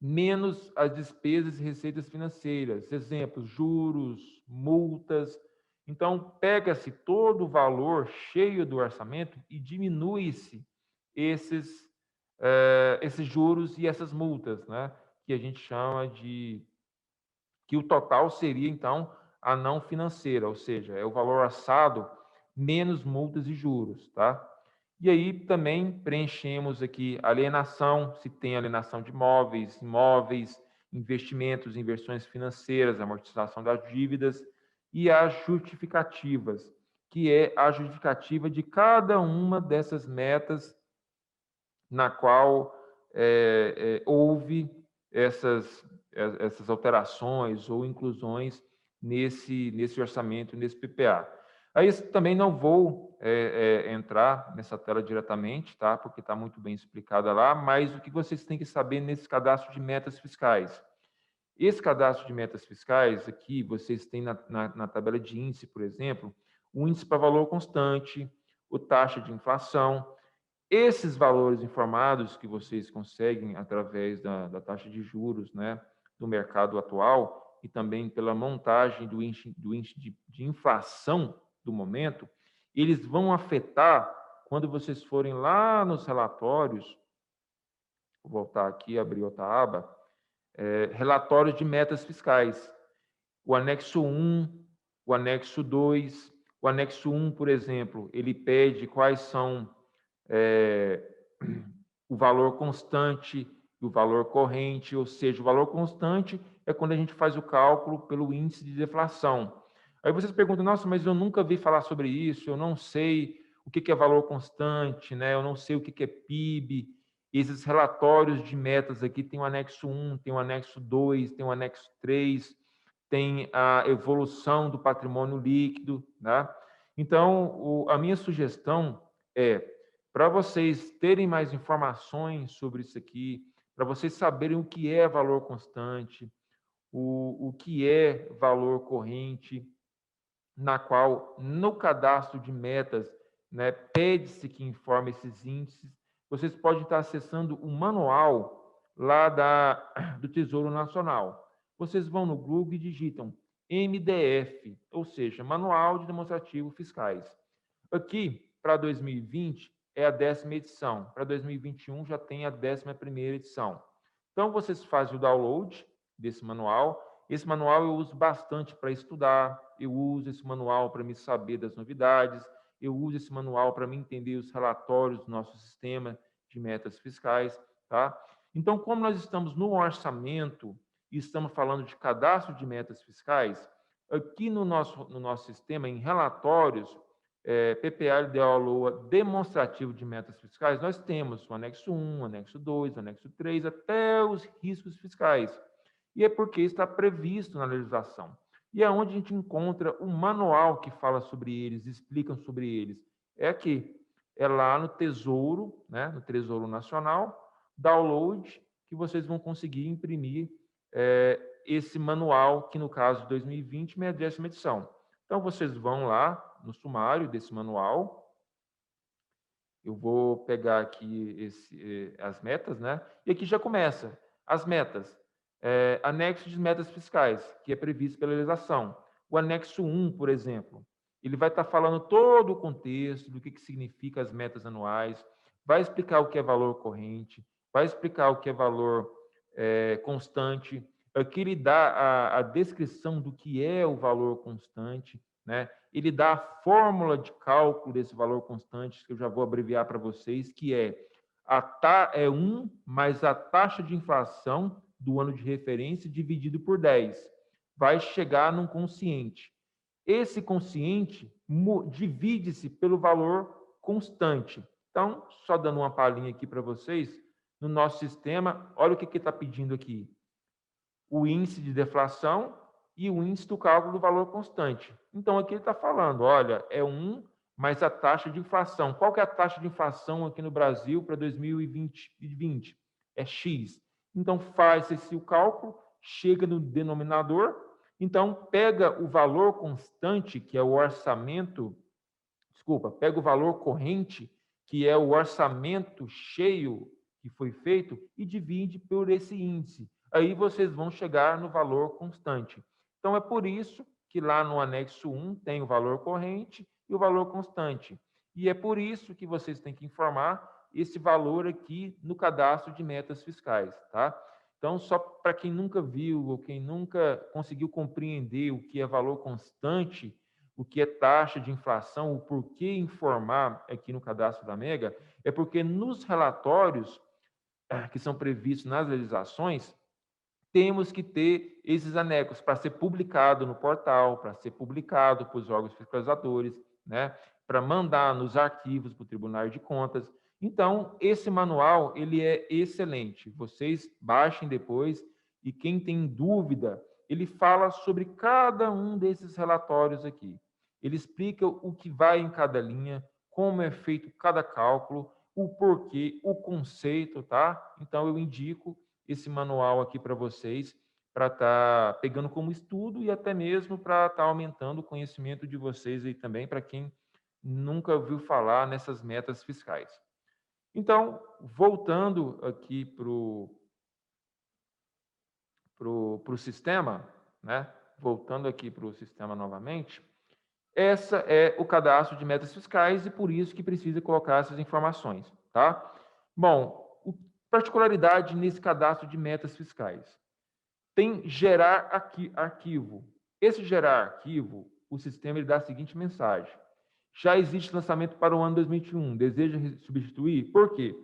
menos as despesas e receitas financeiras, exemplos, juros, multas. Então, pega-se todo o valor cheio do orçamento e diminui-se esses juros e essas multas, né? Que a gente chama que o total seria, então, a não financeira, ou seja, é o valor orçado menos multas e juros, tá? E aí também preenchemos aqui alienação, se tem alienação de imóveis, investimentos, inversões financeiras, amortização das dívidas e as justificativas, que é a justificativa de cada uma dessas metas na qual houve essas alterações ou inclusões nesse orçamento, nesse PPA. Aí também não vou entrar nessa tela diretamente, tá? Porque está muito bem explicada lá, mas o que vocês têm que saber nesse cadastro de metas fiscais? Esse cadastro de metas fiscais aqui, vocês têm na tabela de índice, por exemplo, o índice para valor constante, o taxa de inflação. Esses valores informados que vocês conseguem através da taxa de juros, né, do mercado atual e também pela montagem do índice de inflação do momento, eles vão afetar quando vocês forem lá nos relatórios, vou voltar aqui, abrir outra aba, relatórios de metas fiscais. O anexo 1, o anexo 2, o anexo 1, por exemplo, ele pede quais são o valor constante e o valor corrente, ou seja, o valor constante é quando a gente faz o cálculo pelo índice de deflação. Aí vocês perguntam, nossa, mas eu nunca vi falar sobre isso, eu não sei o que é valor constante, né? Eu não sei o que é PIB. Esses relatórios de metas aqui tem o anexo 1, tem o anexo 2, tem o anexo 3, tem a evolução do patrimônio líquido, né? Então, a minha sugestão é, para vocês terem mais informações sobre isso aqui, para vocês saberem o que é valor constante, o que é valor corrente, na qual, no cadastro de metas, né, pede-se que informe esses índices, vocês podem estar acessando o manual lá do Tesouro Nacional. Vocês vão no Google e digitam MDF, ou seja, Manual de Demonstrativo Fiscais. Aqui, para 2020, é a 10ª edição. Para 2021, já tem a 11ª edição. Então, vocês fazem o download desse manual. Esse manual eu uso bastante para estudar, eu uso esse manual para me saber das novidades, eu uso esse manual para me entender os relatórios do nosso sistema de metas fiscais, tá? Então, como nós estamos no orçamento e estamos falando de cadastro de metas fiscais, aqui no nosso sistema, em relatórios, PPA LDO LOA demonstrativo de metas fiscais, nós temos o anexo 1, o anexo 2, o anexo 3, até os riscos fiscais. E é porque está previsto na legislação. E é onde a gente encontra o manual que fala sobre eles, explicam sobre eles. É aqui, é lá no Tesouro, né, no Tesouro Nacional, download, que vocês vão conseguir imprimir esse manual, que no caso de 2020 é a 10ª edição. Então, vocês vão lá no sumário desse manual. Eu vou pegar aqui as metas, né? E aqui já começa as metas. Anexo de metas fiscais, que é previsto pela legislação. O anexo 1, por exemplo, ele vai estar falando todo o contexto do que significa as metas anuais, vai explicar o que é valor corrente, vai explicar o que é valor constante. Aqui ele dá a descrição do que é o valor constante, né? Ele dá a fórmula de cálculo desse valor constante, que eu já vou abreviar para vocês, que é 1 mais a taxa de inflação do ano de referência dividido por 10. Vai chegar num quociente. Esse quociente divide-se pelo valor constante. Então, só dando uma palhinha aqui para vocês, no nosso sistema, olha o que está pedindo aqui. O índice de deflação e o índice do cálculo do valor constante. Então, aqui ele está falando, olha, é 1 mais a taxa de inflação. Qual que é a taxa de inflação aqui no Brasil para 2020? É X. Então, faz-se o cálculo, chega no denominador, então pega o valor constante, que é o orçamento, pega o valor corrente, que é o orçamento cheio que foi feito, e divide por esse índice. Aí vocês vão chegar no valor constante. Então, é por isso que lá no anexo 1 tem o valor corrente e o valor constante. E é por isso que vocês têm que informar esse valor aqui no cadastro de metas fiscais, tá? Então, só para quem nunca viu ou quem nunca conseguiu compreender o que é valor constante, o que é taxa de inflação, o porquê informar aqui no cadastro da Mega, é porque nos relatórios que são previstos nas legislações, temos que ter esses anexos para ser publicado no portal, para ser publicado para os órgãos fiscalizadores, né? Para mandar nos arquivos para o Tribunal de Contas. Então, esse manual ele é excelente. Vocês baixem depois e quem tem dúvida, ele fala sobre cada um desses relatórios aqui. ele explica o que vai em cada linha, como é feito cada cálculo, o porquê, o conceito, tá? Então, eu indico esse manual aqui para vocês, para estar pegando como estudo e até mesmo para estar aumentando o conhecimento de vocês aí também, para quem nunca ouviu falar nessas metas fiscais. Então, voltando aqui para o sistema, né? Voltando aqui para o sistema novamente, essa é o cadastro de metas fiscais e por isso que precisa colocar essas informações, tá? Bom, particularidade nesse cadastro de metas fiscais. Tem gerar arquivo. Esse gerar arquivo, o sistema ele dá a seguinte mensagem: já existe lançamento para o ano 2021, deseja substituir? Por quê?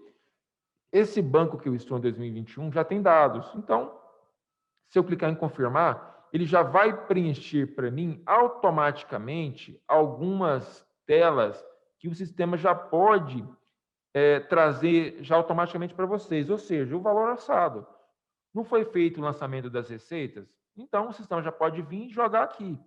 Esse banco que eu estou em 2021 já tem dados. Então, se eu clicar em confirmar, ele já vai preencher para mim automaticamente algumas telas que o sistema já pode trazer já automaticamente para vocês, ou seja, o valor alçado. Não foi feito o lançamento das receitas? Então, o sistema já pode vir e jogar aqui.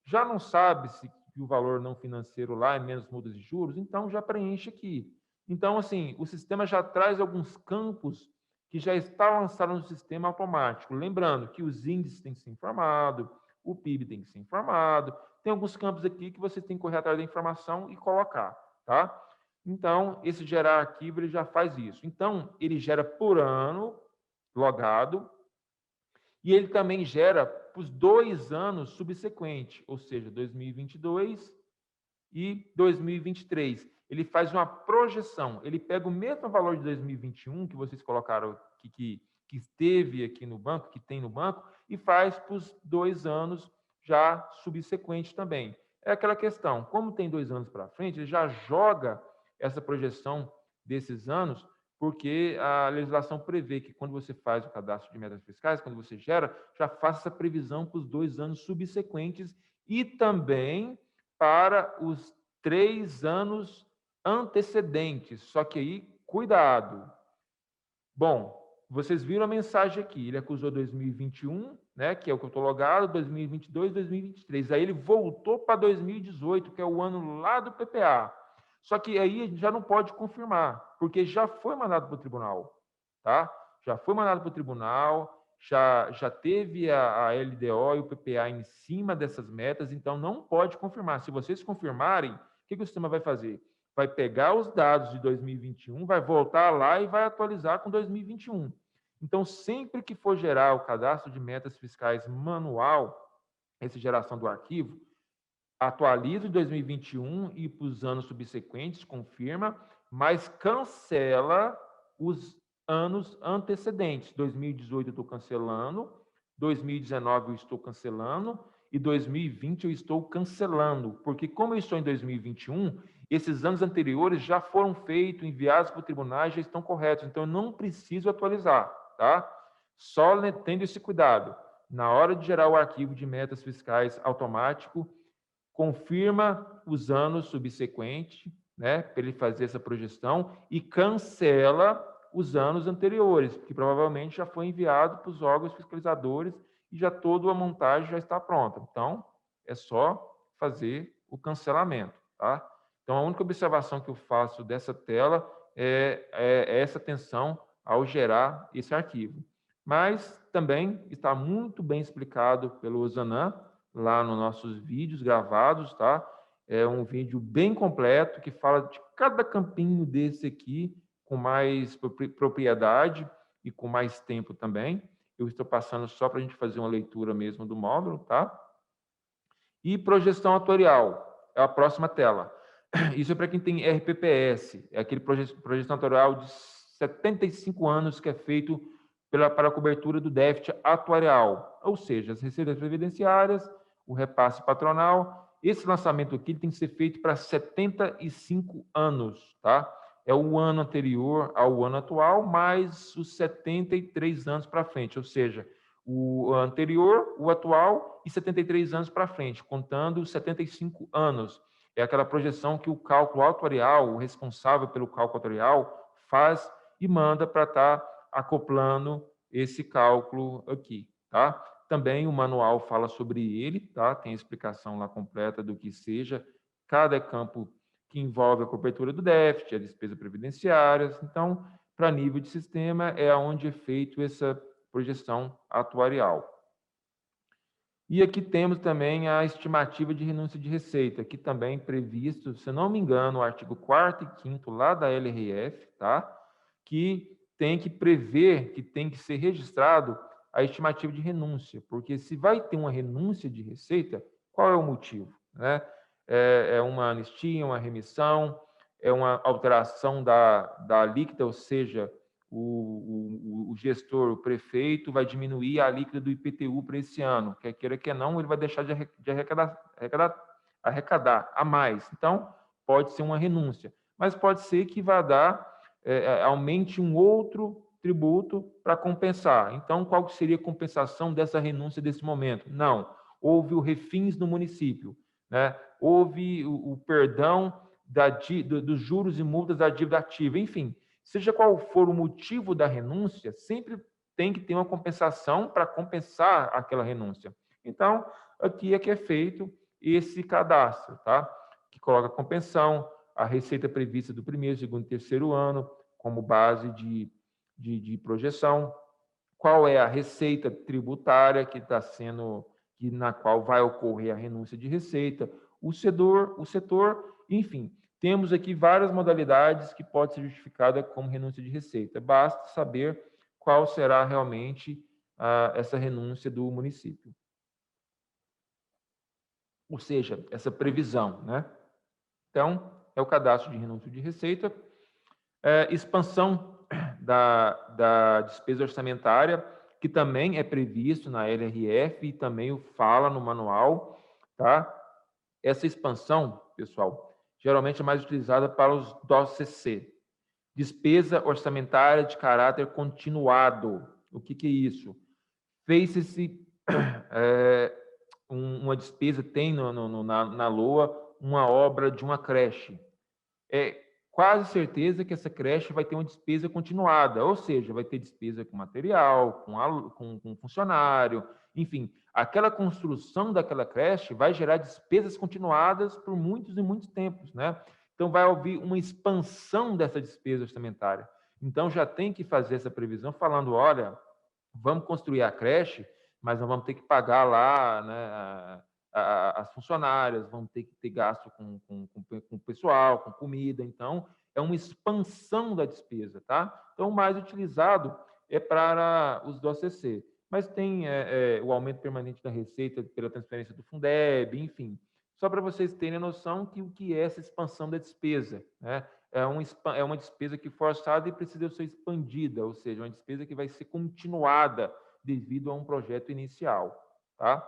Já não sabe se o valor não financeiro lá é menos multas de juros? Então, já preenche aqui. Então, assim, o sistema já traz alguns campos que já está lançado no sistema automático. Lembrando que os índices têm que ser informados, o PIB tem que ser informado, tem alguns campos aqui que você tem que correr atrás da informação e colocar, tá? Então, esse gerar arquivo, ele já faz isso. Então, ele gera por ano, logado, e ele também gera para os 2 anos subsequentes, ou seja, 2022 e 2023. Ele faz uma projeção, ele pega o mesmo valor de 2021 que vocês colocaram, que esteve aqui no banco, que tem no banco, e faz para os 2 anos já subsequentes também. É aquela questão, como tem 2 anos para frente, ele já joga essa projeção desses anos, porque a legislação prevê que quando você faz o cadastro de metas fiscais, quando você gera, já faça essa previsão para os 2 anos subsequentes e também para os 3 anos antecedentes. Só que aí, cuidado. Bom, vocês viram a mensagem aqui. Ele acusou 2021, né, que é o que eu estou logado, 2022, 2023. Aí ele voltou para 2018, que é o ano lá do PPA. Só que aí a gente já não pode confirmar, porque já foi mandado para o tribunal, tá? Já foi mandado para o tribunal, já teve a LDO e o PPA em cima dessas metas, então não pode confirmar. Se vocês confirmarem, o que o sistema vai fazer? Vai pegar os dados de 2021, vai voltar lá e vai atualizar com 2021. Então, sempre que for gerar o cadastro de metas fiscais manual, essa geração do arquivo, atualiza o 2021 e para os anos subsequentes, confirma, mas cancela os anos antecedentes. 2018 eu estou cancelando, 2019 eu estou cancelando e 2020 eu estou cancelando, porque como eu estou em 2021, esses anos anteriores já foram feitos, enviados para o tribunal e já estão corretos, então eu não preciso atualizar, tá? Só tendo esse cuidado. Na hora de gerar o arquivo de metas fiscais automático, confirma os anos subsequentes, né, para ele fazer essa projeção e cancela os anos anteriores, que provavelmente já foi enviado para os órgãos fiscalizadores e já toda a montagem já está pronta. Então, é só fazer o cancelamento, tá? Então, a única observação que eu faço dessa tela é essa atenção ao gerar esse arquivo. Mas também está muito bem explicado pelo Zanam, lá nos nossos vídeos gravados, tá? É um vídeo bem completo que fala de cada campinho desse aqui com mais propriedade e com mais tempo também. Eu estou passando só para a gente fazer uma leitura mesmo do módulo, tá? E projeção atuarial, é a próxima tela. Isso é para quem tem RPPS, é aquele projeção atuarial de 75 anos que é feito para a cobertura do déficit atuarial, ou seja, as receitas previdenciárias, o repasse patronal. Esse lançamento aqui tem que ser feito para 75 anos, tá? É o ano anterior ao ano atual, mais os 73 anos para frente, ou seja, o anterior, o atual e 73 anos para frente, contando 75 anos. É aquela projeção que o cálculo atuarial, o responsável pelo cálculo atuarial, faz e manda para estar acoplando esse cálculo aqui, tá? Também o manual fala sobre ele, tá? Tem a explicação lá completa do que seja cada campo que envolve a cobertura do déficit, a despesa previdenciária. Então, para nível de sistema, é onde é feito essa projeção atuarial. E aqui temos também a estimativa de renúncia de receita, que também previsto, se não me engano, o artigo 4º e 5º lá da LRF, tá? Que tem que prever que tem que ser registrado a estimativa de renúncia, porque se vai ter uma renúncia de receita, qual é o motivo, né? É uma anistia, uma remissão, é uma alteração da alíquota, ou seja, o gestor, o prefeito, vai diminuir a alíquota do IPTU para esse ano. Quer queira, quer não, ele vai deixar de arrecadar a mais. Então, pode ser uma renúncia. Mas pode ser que vá dar, aumente um outro tributo para compensar. Então, qual seria a compensação dessa renúncia desse momento? Não. Houve o refins no município, né? Houve o perdão dos juros e multas da dívida ativa, enfim. Seja qual for o motivo da renúncia, sempre tem que ter uma compensação para compensar aquela renúncia. Então, aqui é que é feito esse cadastro, tá? Que coloca a compensação, a receita prevista do primeiro, segundo e terceiro ano, como base de projeção, qual é a receita tributária que está sendo, na qual vai ocorrer a renúncia de receita, o setor, enfim, temos aqui várias modalidades que pode ser justificada como renúncia de receita. Basta saber qual será realmente essa renúncia do município. Ou seja, essa previsão, né? Então, é o cadastro de renúncia de receita, expansão da despesa orçamentária, que também é previsto na LRF e também fala no manual, tá? Essa expansão, pessoal, geralmente é mais utilizada para os DOCC, despesa orçamentária de caráter continuado. O que é isso? Fez-se uma despesa, tem na LOA uma obra de uma creche. É quase certeza que essa creche vai ter uma despesa continuada, ou seja, vai ter despesa com material, com funcionário, enfim, aquela construção daquela creche vai gerar despesas continuadas por muitos e muitos tempos, né? Então, vai haver uma expansão dessa despesa orçamentária. Então, já tem que fazer essa previsão falando, olha, vamos construir a creche, mas nós vamos ter que pagar lá, né, as funcionárias, vão ter que ter gasto com pessoal, com comida. Então, é uma expansão da despesa, tá? Então, o mais utilizado é para os do OCC. Mas tem o aumento permanente da receita pela transferência do Fundeb, enfim. Só para vocês terem a noção que o que é essa expansão da despesa, né? É uma despesa que forçada e precisa ser expandida, ou seja, uma despesa que vai ser continuada devido a um projeto inicial, tá?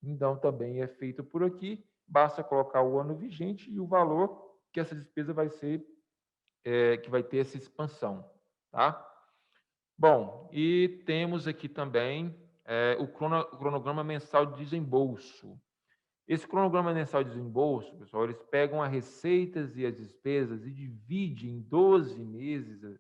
Então, também é feito por aqui, basta colocar o ano vigente e o valor que essa despesa vai ser, que vai ter essa expansão, tá? Bom, e temos aqui também o cronograma mensal de desembolso. Esse cronograma mensal de desembolso, pessoal, eles pegam as receitas e as despesas e dividem em 12 meses,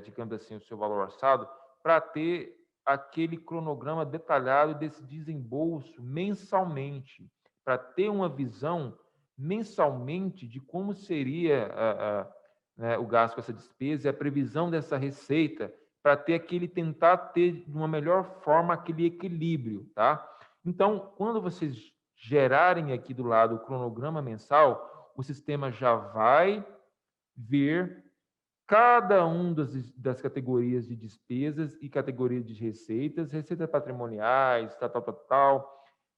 digamos assim, o seu valor orçado, para ter aquele cronograma detalhado desse desembolso mensalmente, para ter uma visão mensalmente de como seria né, o gasto com essa despesa e a previsão dessa receita, para tentar ter de uma melhor forma aquele equilíbrio, tá? Então, quando vocês gerarem aqui do lado o cronograma mensal, o sistema já vai ver cada um das categorias de despesas e categorias de receitas, receitas patrimoniais,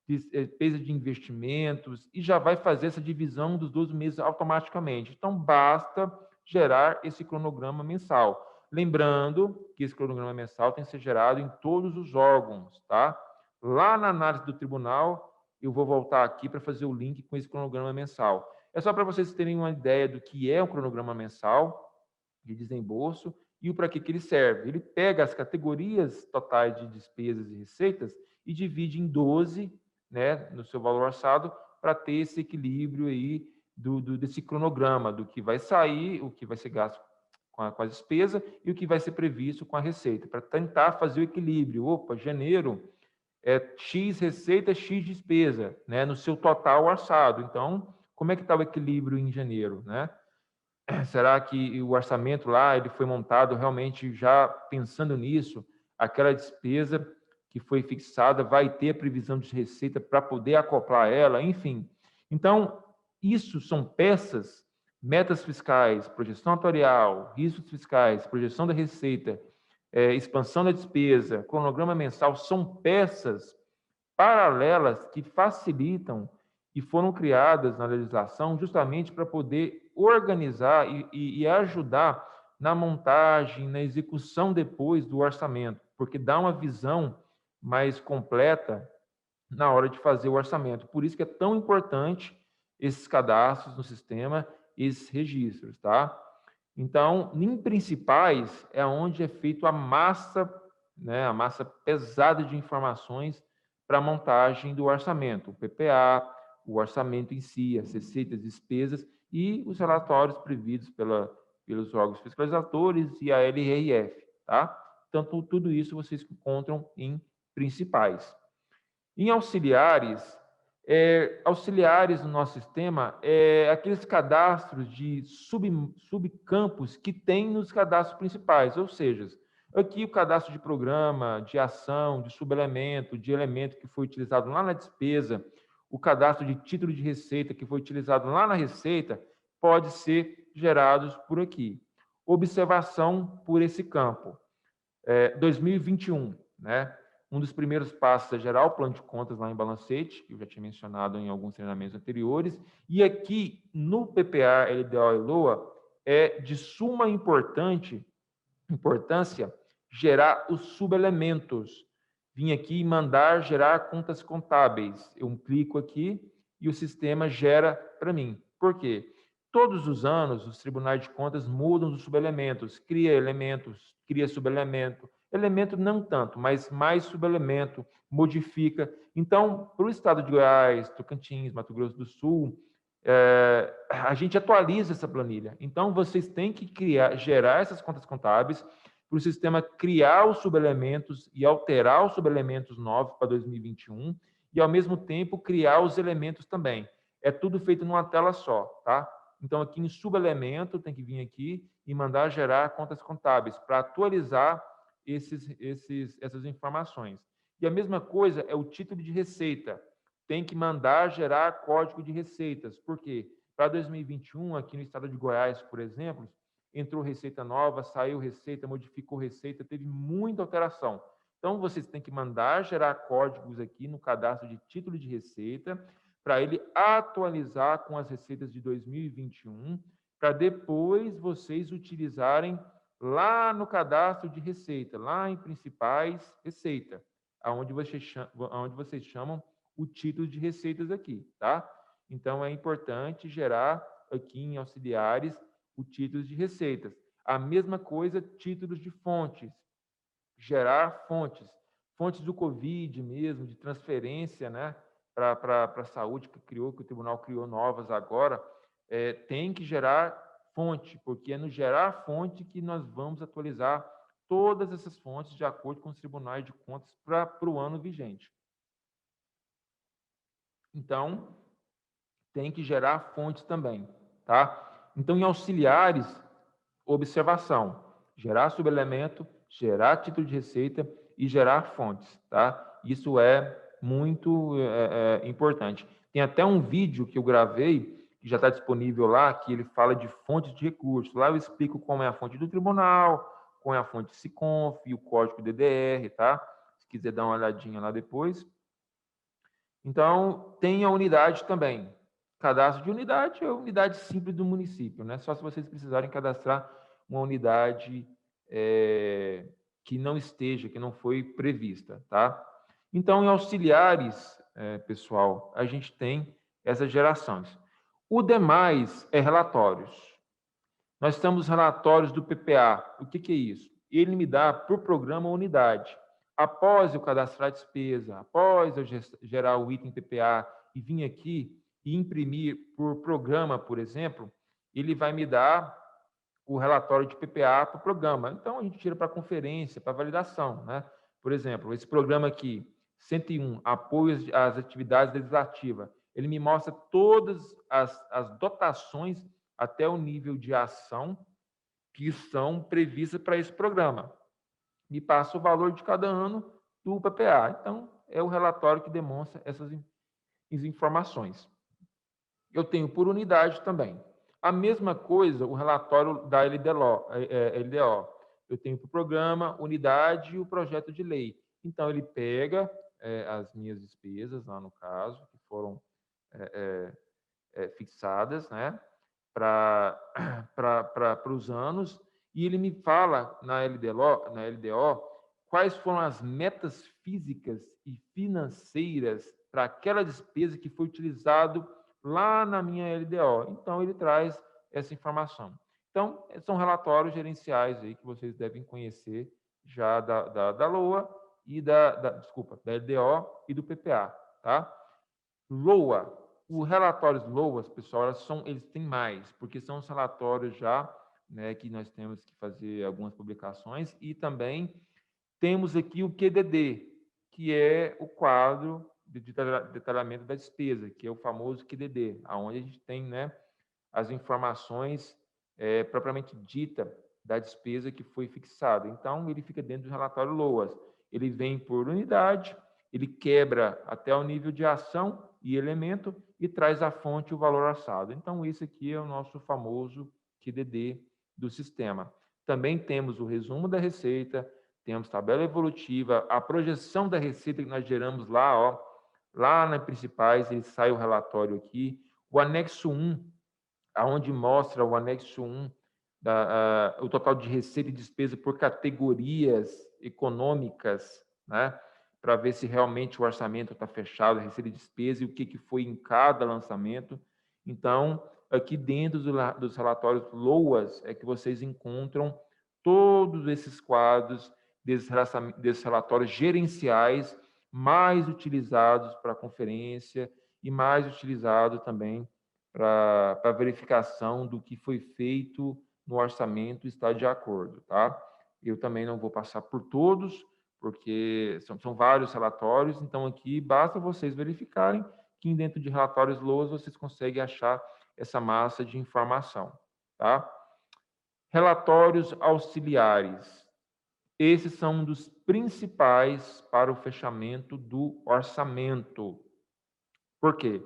despesa de investimentos, e já vai fazer essa divisão dos 12 meses automaticamente. Então, basta gerar esse cronograma mensal. Lembrando que esse cronograma mensal tem que ser gerado em todos os órgãos, tá? Lá na análise do tribunal, eu vou voltar aqui para fazer o link com esse cronograma mensal. É só para vocês terem uma ideia do que é um cronograma mensal de desembolso e o para que ele serve. Ele pega as categorias totais de despesas e receitas e divide em 12, né, no seu valor orçado, para ter esse equilíbrio aí desse cronograma, do que vai sair, o que vai ser gasto com a despesa e o que vai ser previsto com a receita, para tentar fazer o equilíbrio. Opa, janeiro é X receita, X despesa, né, no seu total orçado. Então, como é que está o equilíbrio em janeiro, né? Será que o orçamento lá ele foi montado realmente já pensando nisso? Aquela despesa que foi fixada vai ter a previsão de receita para poder acoplar ela, enfim. Então, isso são peças, metas fiscais, projeção atuarial, riscos fiscais, projeção da receita, expansão da despesa, cronograma mensal, são peças paralelas que facilitam e foram criadas na legislação justamente para poder organizar e ajudar na montagem, na execução depois do orçamento, porque dá uma visão mais completa na hora de fazer o orçamento. Por isso que é tão importante esses cadastros no sistema, esses registros, tá? Então, em principais é onde é feito a massa, né, a massa pesada de informações para a montagem do orçamento, o PPA, o orçamento em si, as receitas, despesas e os relatórios previstos pelos órgãos fiscalizadores e a LRF, tá? Então, tudo isso vocês encontram em principais. Em auxiliares, auxiliares no nosso sistema, aqueles cadastros de subcampos que tem nos cadastros principais, ou seja, aqui o cadastro de programa, de ação, de subelemento, de elemento que foi utilizado lá na despesa, o cadastro de título de receita que foi utilizado lá na receita, pode ser gerados por aqui. Observação por esse campo. 2021, né? Um dos primeiros passos é gerar o plano de contas lá em Balancete, que eu já tinha mencionado em alguns treinamentos anteriores, e aqui no PPA, LDO e LOA, é de suma importância gerar os subelementos. Vim aqui e mandar gerar contas contábeis. Eu clico aqui e o sistema gera para mim. Por quê? Todos os anos, os tribunais de contas mudam os subelementos, cria elementos, cria subelemento, elemento não tanto, mas mais subelemento, modifica. Então, para o estado de Goiás, Tocantins, Mato Grosso do Sul, a gente atualiza essa planilha. Então, vocês têm que gerar essas contas contábeis para o sistema criar os subelementos e alterar os subelementos novos para 2021 e, ao mesmo tempo, criar os elementos também. É tudo feito numa tela só, tá? Então, aqui em subelemento, tem que vir aqui e mandar gerar contas contábeis para atualizar essas informações. E a mesma coisa é o título de receita. Tem que mandar gerar código de receitas. Por quê? Para 2021, aqui no estado de Goiás, por exemplo, entrou receita nova, saiu receita, modificou receita, teve muita alteração. Então, vocês têm que mandar gerar códigos aqui no cadastro de título de receita, para ele atualizar com as receitas de 2021, para depois vocês utilizarem lá no cadastro de receita, lá em principais receita, aonde vocês chamam o título de receitas aqui, tá? Então, é importante gerar aqui em auxiliares o título de receitas. A mesma coisa, títulos de fontes. Gerar fontes. Fontes do Covid mesmo, de transferência, né? Para a saúde que o tribunal criou novas agora, tem que gerar fonte, porque é no gerar fonte que nós vamos atualizar todas essas fontes de acordo com os tribunais de contas para o ano vigente. Então, tem que gerar fontes também, tá? Então, em auxiliares, observação, gerar subelemento, gerar título de receita e gerar fontes, tá? Isso é muito importante. Tem até um vídeo que eu gravei, que já está disponível lá, que ele fala de fontes de recursos. Lá eu explico como é a fonte do tribunal, como é a fonte SICONF e o código DDR, tá? Se quiser dar uma olhadinha lá depois. Então, tem a unidade também. Cadastro de unidade é a unidade simples do município, né? Só se vocês precisarem cadastrar uma unidade que não esteja, que não foi prevista, tá? Então, em auxiliares, pessoal, a gente tem essas gerações. O demais é relatórios. Nós temos relatórios do PPA. O que é isso? Ele me dá por programa ou unidade. Após eu cadastrar a despesa, após eu gerar o item PPA e vir aqui e imprimir por programa, por exemplo, ele vai me dar o relatório de PPA para o programa. Então, a gente tira para conferência, para validação, né? Por exemplo, esse programa aqui, 101, apoio às atividades legislativas, ele me mostra todas as dotações até o nível de ação que são previstas para esse programa. Me passa o valor de cada ano do PPA. Então, é o relatório que demonstra essas informações. Eu tenho por unidade também. A mesma coisa, o relatório da LDO. Eu tenho para o programa, unidade e o projeto de lei. Então, ele pega as minhas despesas, lá no caso, que foram fixadas, né, para os anos, e ele me fala na LDO quais foram as metas físicas e financeiras para aquela despesa que foi utilizado lá na minha LDO. Então, ele traz essa informação. Então, são relatórios gerenciais aí que vocês devem conhecer já da LOA e da LDO e do PPA, tá? LOA, os relatórios LOAs, pessoal, eles têm mais, porque são os relatórios já, né, que nós temos que fazer algumas publicações, e também temos aqui o QDD, que é o quadro de detalhamento da despesa, que é o famoso QDD, onde a gente tem, né, as informações propriamente dita da despesa que foi fixada. Então, ele fica dentro do relatório LOAS. Ele vem por unidade, ele quebra até o nível de ação e elemento e traz a fonte e o valor orçado. Então, esse aqui é o nosso famoso QDD do sistema. Também temos o resumo da receita, temos tabela evolutiva, a projeção da receita que nós geramos lá, ó, lá nas principais, ele sai o relatório aqui. O anexo 1, aonde mostra o anexo 1, o total de receita e despesa por categorias econômicas, né? Para ver se realmente o orçamento está fechado, a receita e despesa, e o que foi em cada lançamento. Então, aqui dentro dos relatórios LOAS é que vocês encontram todos esses quadros desses relatórios gerenciais mais utilizados para conferência e mais utilizados também para verificação do que foi feito no orçamento está de acordo, tá? Eu também não vou passar por todos, porque são vários relatórios, então aqui basta vocês verificarem que dentro de relatórios LOAS vocês conseguem achar essa massa de informação, tá? Relatórios auxiliares. Esses são um dos principais para o fechamento do orçamento. Por quê?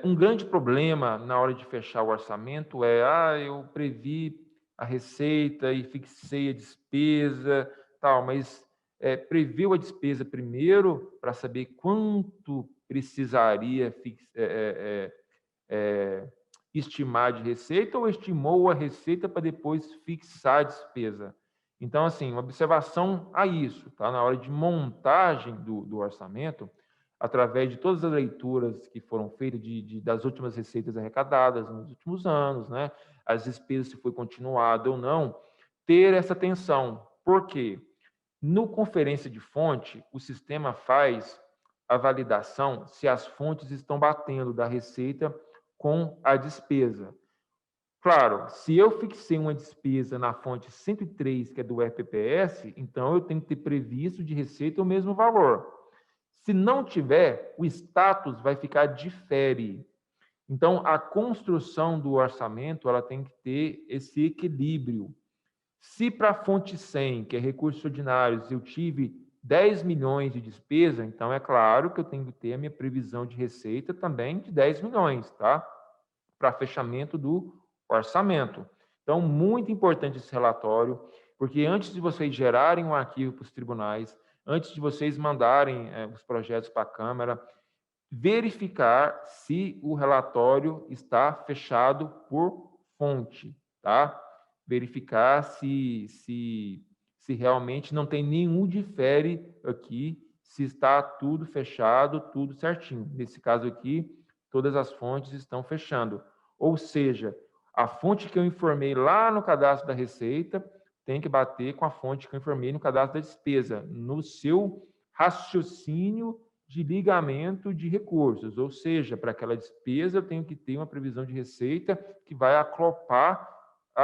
Um grande problema na hora de fechar o orçamento eu previ a receita e fixei a despesa, tal, mas previu a despesa primeiro para saber quanto precisaria estimar de receita ou estimou a receita para depois fixar a despesa? Então, assim, uma observação a isso, tá? Na hora de montagem do orçamento, através de todas as leituras que foram feitas das últimas receitas arrecadadas nos últimos anos, né? As despesas, se foi continuada ou não, ter essa atenção. Por quê? No conferência de fonte, o sistema faz a validação se as fontes estão batendo da receita com a despesa. Claro, se eu fixei uma despesa na fonte 103, que é do FPPS, então eu tenho que ter previsto de receita o mesmo valor. Se não tiver, o status vai ficar difere. Então, a construção do orçamento ela tem que ter esse equilíbrio. Se para a fonte 100, que é recursos ordinários, eu tive 10 milhões de despesa, então é claro que eu tenho que ter a minha previsão de receita também de 10 milhões, tá? Para fechamento do orçamento. Então, muito importante esse relatório, porque antes de vocês gerarem um arquivo para os tribunais, antes de vocês mandarem os projetos para a Câmara, verificar se o relatório está fechado por fonte, tá? Verificar se realmente não tem nenhum difere aqui, se está tudo fechado, tudo certinho. Nesse caso aqui, todas as fontes estão fechando. Ou seja, a fonte que eu informei lá no cadastro da Receita tem que bater com a fonte que eu informei no cadastro da despesa, no seu raciocínio de ligamento de recursos. Ou seja, para aquela despesa eu tenho que ter uma previsão de receita que vai acoplar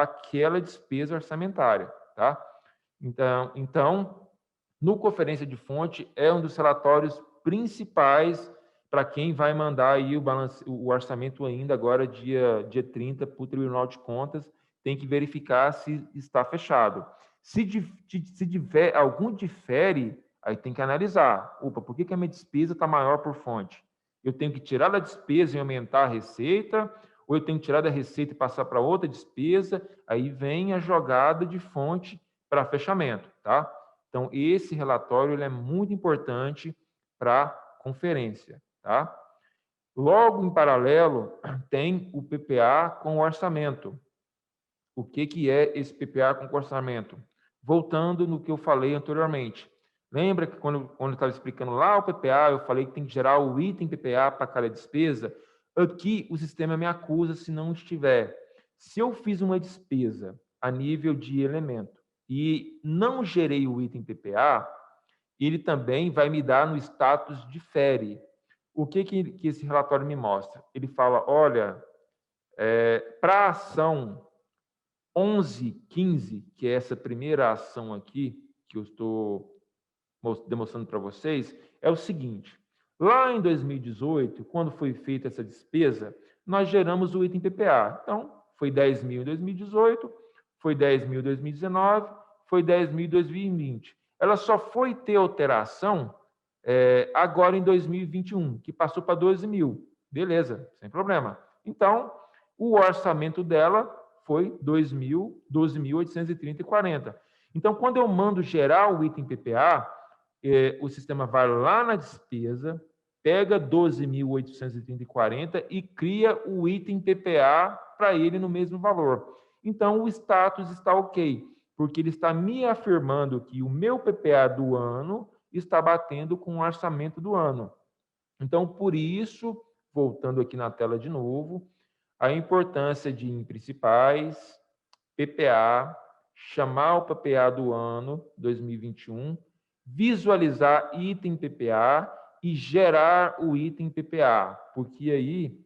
aquela despesa orçamentária, tá? Então, no Conferência de Fonte, é um dos relatórios principais para quem vai mandar aí o orçamento ainda agora, dia 30, para o Tribunal de Contas, tem que verificar se está fechado. Se tiver algum difere, aí tem que analisar. Opa, por que a minha despesa está maior por fonte? Eu tenho que tirar da despesa e aumentar a receita, ou eu tenho que tirar da receita e passar para outra despesa? Aí vem a jogada de fonte para fechamento, tá? Então, esse relatório ele é muito importante para a conferência, tá? Logo, em paralelo, tem o PPA com o orçamento. O que é esse PPA com orçamento? Voltando no que eu falei anteriormente. Lembra que quando eu estava explicando lá o PPA, eu falei que tem que gerar o item PPA para cada despesa? Aqui o sistema me acusa se não estiver. Se eu fiz uma despesa a nível de elemento e não gerei o item PPA, ele também vai me dar no status difere. O que esse relatório me mostra? Ele fala, olha, para a ação 11:15, que é essa primeira ação aqui, que eu estou demonstrando para vocês, é o seguinte. Lá em 2018, quando foi feita essa despesa, nós geramos o item PPA. Então, foi 10 mil em 2018, foi 10 mil em 2019, foi 10 mil em 2020. Ela só foi ter alteração agora em 2021, que passou para 12 mil. Beleza, sem problema. Então, o orçamento dela foi 12.830,40. Então, quando eu mando gerar o item PPA, o sistema vai lá na despesa, pega 12.830,40 e cria o item PPA para ele no mesmo valor. Então, o status está ok, porque ele está me afirmando que o meu PPA do ano está batendo com o orçamento do ano. Então, por isso, voltando aqui na tela de novo, a importância de em principais, PPA, chamar o PPA do ano 2021, visualizar item PPA e gerar o item PPA, porque aí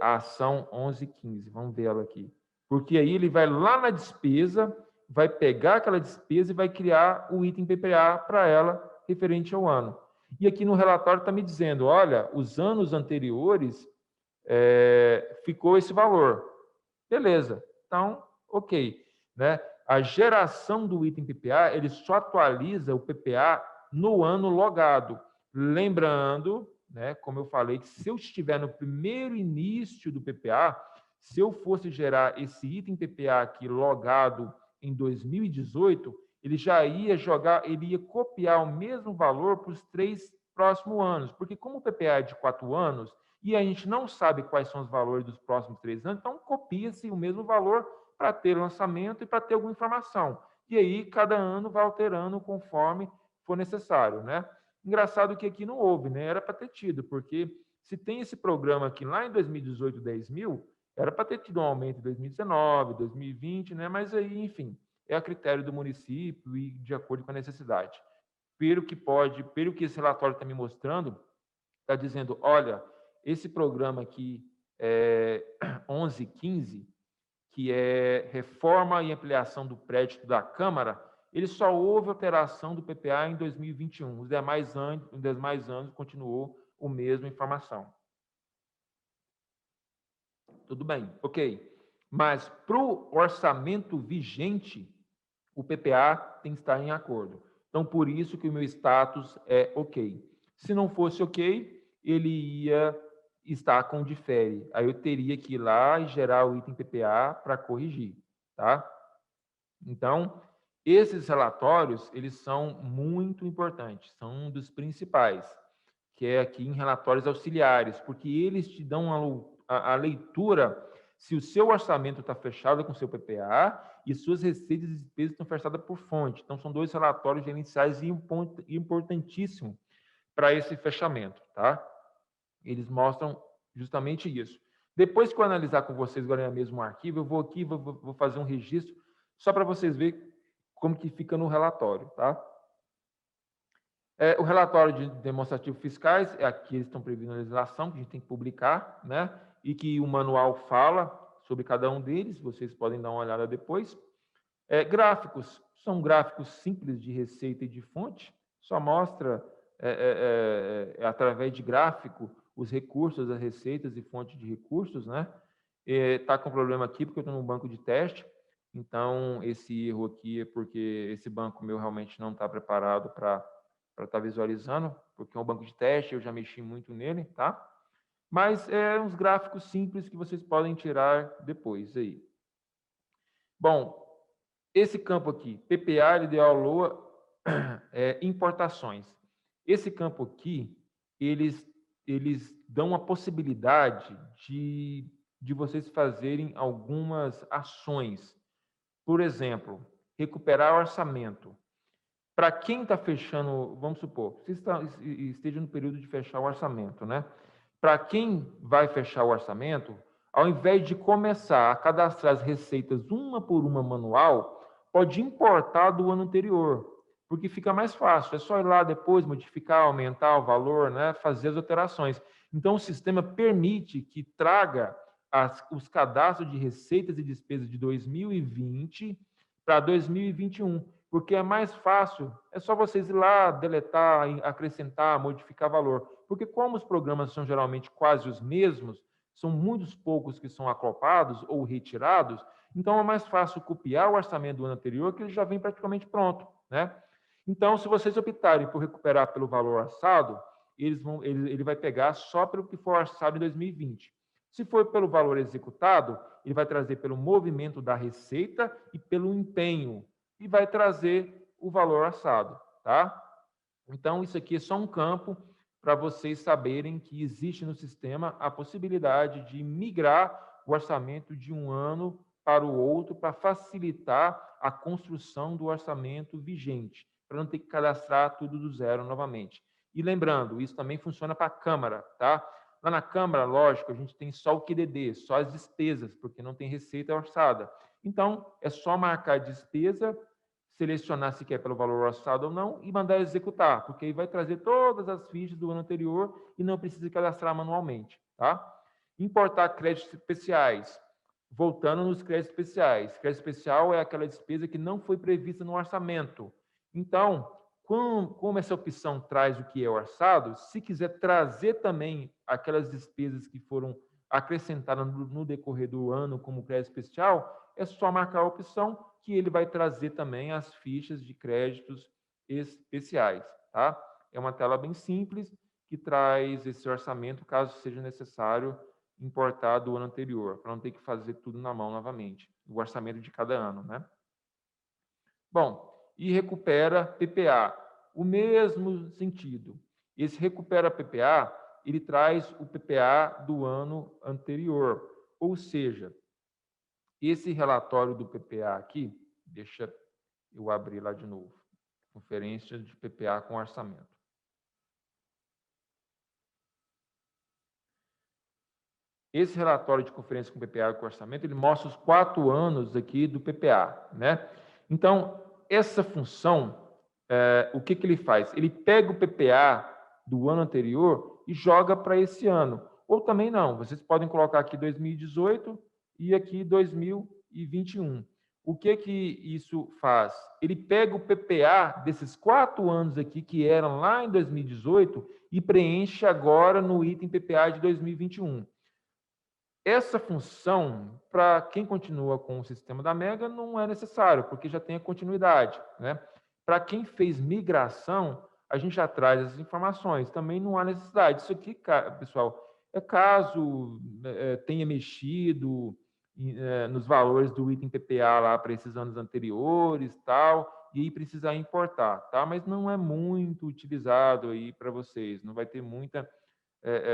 a ação 11:15, vamos ver ela aqui. Porque aí ele vai lá na despesa, vai pegar aquela despesa e vai criar o item PPA para ela referente ao ano. E aqui no relatório está me dizendo, olha, os anos anteriores ficou esse valor. Beleza, então, ok. Né? A geração do item PPA, ele só atualiza o PPA no ano logado. Lembrando, né, como eu falei, que se eu estiver no primeiro início do PPA, se eu fosse gerar esse item PPA aqui logado em 2018, ele já ia jogar, ele ia copiar o mesmo valor para os 3 próximos anos, porque como o PPA é de 4 anos, e a gente não sabe quais são os valores dos próximos 3 anos, então copia-se o mesmo valor para ter lançamento e para ter alguma informação. E aí, cada ano vai alterando conforme for necessário, né? Engraçado que aqui não houve, né? Era para ter tido, porque se tem esse programa aqui lá em 2018, 10 mil, era para ter tido um aumento em 2019, 2020, né? Mas aí, enfim, é a critério do município e de acordo com a necessidade. Pelo que esse relatório está me mostrando, está dizendo, olha, esse programa aqui, 11:15, que é reforma e ampliação do prédio da Câmara, ele só houve alteração do PPA em 2021. Os demais anos continuou a mesma informação. Tudo bem, ok. Mas para o orçamento vigente, o PPA tem que estar em acordo. Então, por isso que o meu status é ok. Se não fosse ok, ele ia estar com difere. Aí eu teria que ir lá e gerar o item PPA para corrigir, tá? Então, esses relatórios, eles são muito importantes, são um dos principais, que é aqui em relatórios auxiliares, porque eles te dão a leitura se o seu orçamento está fechado com o seu PPA e suas receitas e despesas estão fechadas por fonte. Então, são 2 relatórios gerenciais importantíssimos para esse fechamento, tá? Eles mostram justamente isso. Depois que eu analisar com vocês agora mesmo o arquivo, eu vou aqui, vou fazer um registro, só para vocês verem como que fica no relatório, tá? O relatório de demonstrativos fiscais, aqui eles estão previndo a legislação, que a gente tem que publicar, né? E que o manual fala sobre cada um deles, vocês podem dar uma olhada depois. Gráficos, são gráficos simples de receita e de fonte, só mostra através de gráfico os recursos, as receitas e fonte de recursos, né? Está com problema aqui porque eu estou no banco de teste, então esse erro aqui é porque esse banco meu realmente não está preparado para estar visualizando, porque é um banco de teste, eu já mexi muito nele, tá? Mas uns gráficos simples que vocês podem tirar depois aí. Bom, esse campo aqui, PPA, ideal LOA, importações. Esse campo aqui, eles dão a possibilidade de vocês fazerem algumas ações. Por exemplo, recuperar orçamento. Para quem está fechando, vamos supor, você esteja no período de fechar o orçamento, né? Para quem vai fechar o orçamento, ao invés de começar a cadastrar as receitas uma por uma manual, pode importar do ano anterior, porque fica mais fácil. É só ir lá depois, modificar, aumentar o valor, né? Fazer as alterações. Então, o sistema permite que traga os cadastros de receitas e despesas de 2020 para 2021, porque é mais fácil, é só vocês ir lá, deletar, acrescentar, modificar valor. Porque como os programas são geralmente quase os mesmos, são muitos poucos que são acoplados ou retirados, então é mais fácil copiar o orçamento do ano anterior, que ele já vem praticamente pronto, né? Então, se vocês optarem por recuperar pelo valor orçado, ele vai pegar só pelo que for orçado em 2020. Se for pelo valor executado, ele vai trazer pelo movimento da receita e pelo empenho, e vai trazer o valor orçado, tá? Então, isso aqui é só um campo para vocês saberem que existe no sistema a possibilidade de migrar o orçamento de um ano para o outro para facilitar a construção do orçamento vigente, para não ter que cadastrar tudo do zero novamente. E lembrando, isso também funciona para a Câmara, tá? Lá na Câmara, lógico, a gente tem só o QDD, só as despesas, porque não tem receita orçada. Então, é só marcar a despesa, selecionar se quer pelo valor orçado ou não e mandar executar, porque aí vai trazer todas as fichas do ano anterior e não precisa cadastrar manualmente, tá? Importar créditos especiais. Voltando nos créditos especiais. Crédito especial é aquela despesa que não foi prevista no orçamento. Então, como essa opção traz o que é orçado, se quiser trazer também aquelas despesas que foram acrescentadas no decorrer do ano como crédito especial, é só marcar a opção que ele vai trazer também as fichas de créditos especiais, tá? É uma tela bem simples que traz esse orçamento, caso seja necessário importar do ano anterior, para não ter que fazer tudo na mão novamente, o orçamento de cada ano, né? Bom, e recupera PPA, o mesmo sentido. Esse recupera PPA, ele traz o PPA do ano anterior, ou seja, esse relatório do PPA aqui, deixa eu abrir lá de novo. Conferência de PPA com orçamento. Esse relatório de conferência com PPA e com orçamento, ele mostra os 4 anos aqui do PPA, né? Então, essa função, o que ele faz? Ele pega o PPA do ano anterior e joga para esse ano. Ou também não, vocês podem colocar aqui 2018 e aqui 2021. O que isso faz? Ele pega o PPA desses 4 anos aqui, que eram lá em 2018, e preenche agora no item PPA de 2021. Essa função, para quem continua com o sistema da Mega, não é necessário, porque já tem a continuidade, né? Para quem fez migração, a gente já traz essas informações, também não há necessidade. Isso aqui, pessoal, é caso tenha mexido nos valores do item PPA lá para esses anos anteriores, tal, e aí precisar importar, tá? Mas não é muito utilizado aí para vocês, não vai ter muita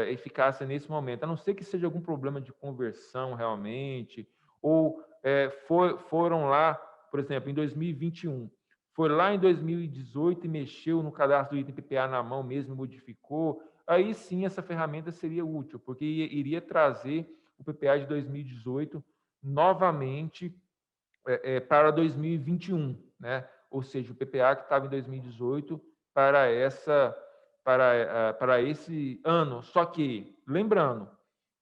eficácia nesse momento, a não ser que seja algum problema de conversão realmente, ou foram lá, por exemplo, em 2021, foi lá em 2018 e mexeu no cadastro do item PPA na mão mesmo, modificou, aí sim essa ferramenta seria útil, porque iria trazer o PPA de 2018 novamente para 2021, né? Ou seja, o PPA que estava em 2018 para esse ano. Só que, lembrando,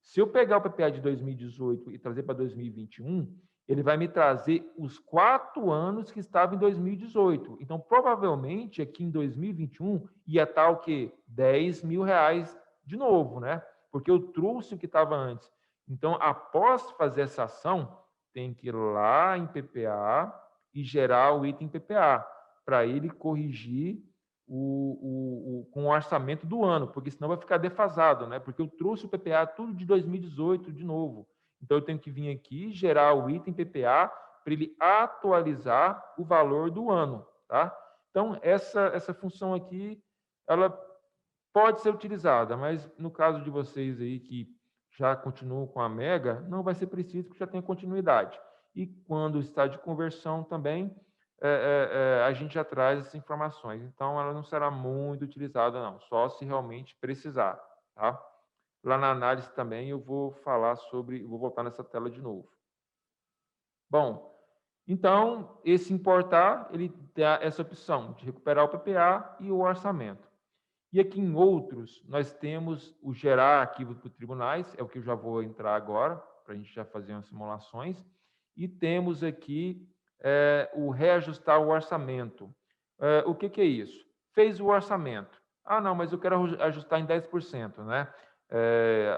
Se eu pegar o PPA de 2018 e trazer para 2021, ele vai me trazer os 4 anos que estava em 2018. Então, provavelmente, aqui em 2021, ia estar o quê? R$ 10.000 de novo, né? Porque eu trouxe o que estava antes. Então, após fazer essa ação, tem que ir lá em PPA e gerar o item PPA, para ele corrigir com o orçamento do ano, porque senão vai ficar defasado, né? Porque eu trouxe o PPA tudo de 2018 de novo. Então, eu tenho que vir aqui, gerar o item PPA, para ele atualizar o valor do ano, tá? Então, essa função aqui, ela pode ser utilizada, mas no caso de vocês aí que já continuam com a Mega, não vai ser preciso, porque já tem continuidade. E quando está de conversão também, a gente já traz essas informações. Então, ela não será muito utilizada, não, só se realmente precisar, tá? Lá na análise também eu vou falar sobre, vou voltar nessa tela de novo. Bom, então, esse importar, ele dá essa opção de recuperar o PPA e o orçamento. E aqui em outros, nós temos o gerar arquivo para tribunais, é o que eu já vou entrar agora, para a gente já fazer umas simulações. E temos aqui o reajustar o orçamento. O que é isso? Fez o orçamento. Ah, não, mas eu quero ajustar em 10%, né?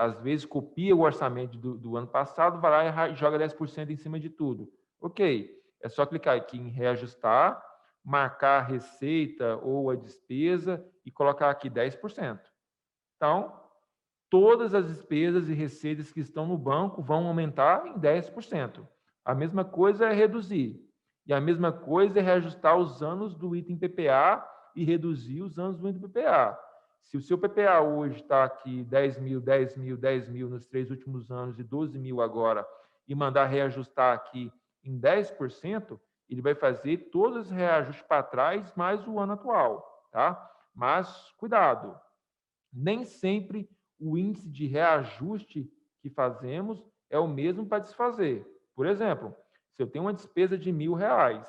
Às vezes copia o orçamento do ano passado, vai lá e joga 10% em cima de tudo. Ok, é só clicar aqui em reajustar, marcar a receita ou a despesa e colocar aqui 10%. Então, todas as despesas e receitas que estão no banco vão aumentar em 10%. A mesma coisa é reduzir. E a mesma coisa é reajustar os anos do item PPA e reduzir os anos do item PPA. Se o seu PPA hoje está aqui 10.000, 10.000, 10.000 nos 3 últimos anos e 12.000 agora, e mandar reajustar aqui em 10%, ele vai fazer todos os reajustes para trás mais o ano atual, tá? Mas cuidado, nem sempre o índice de reajuste que fazemos é o mesmo para desfazer. Por exemplo, se eu tenho uma despesa de R$ 1.000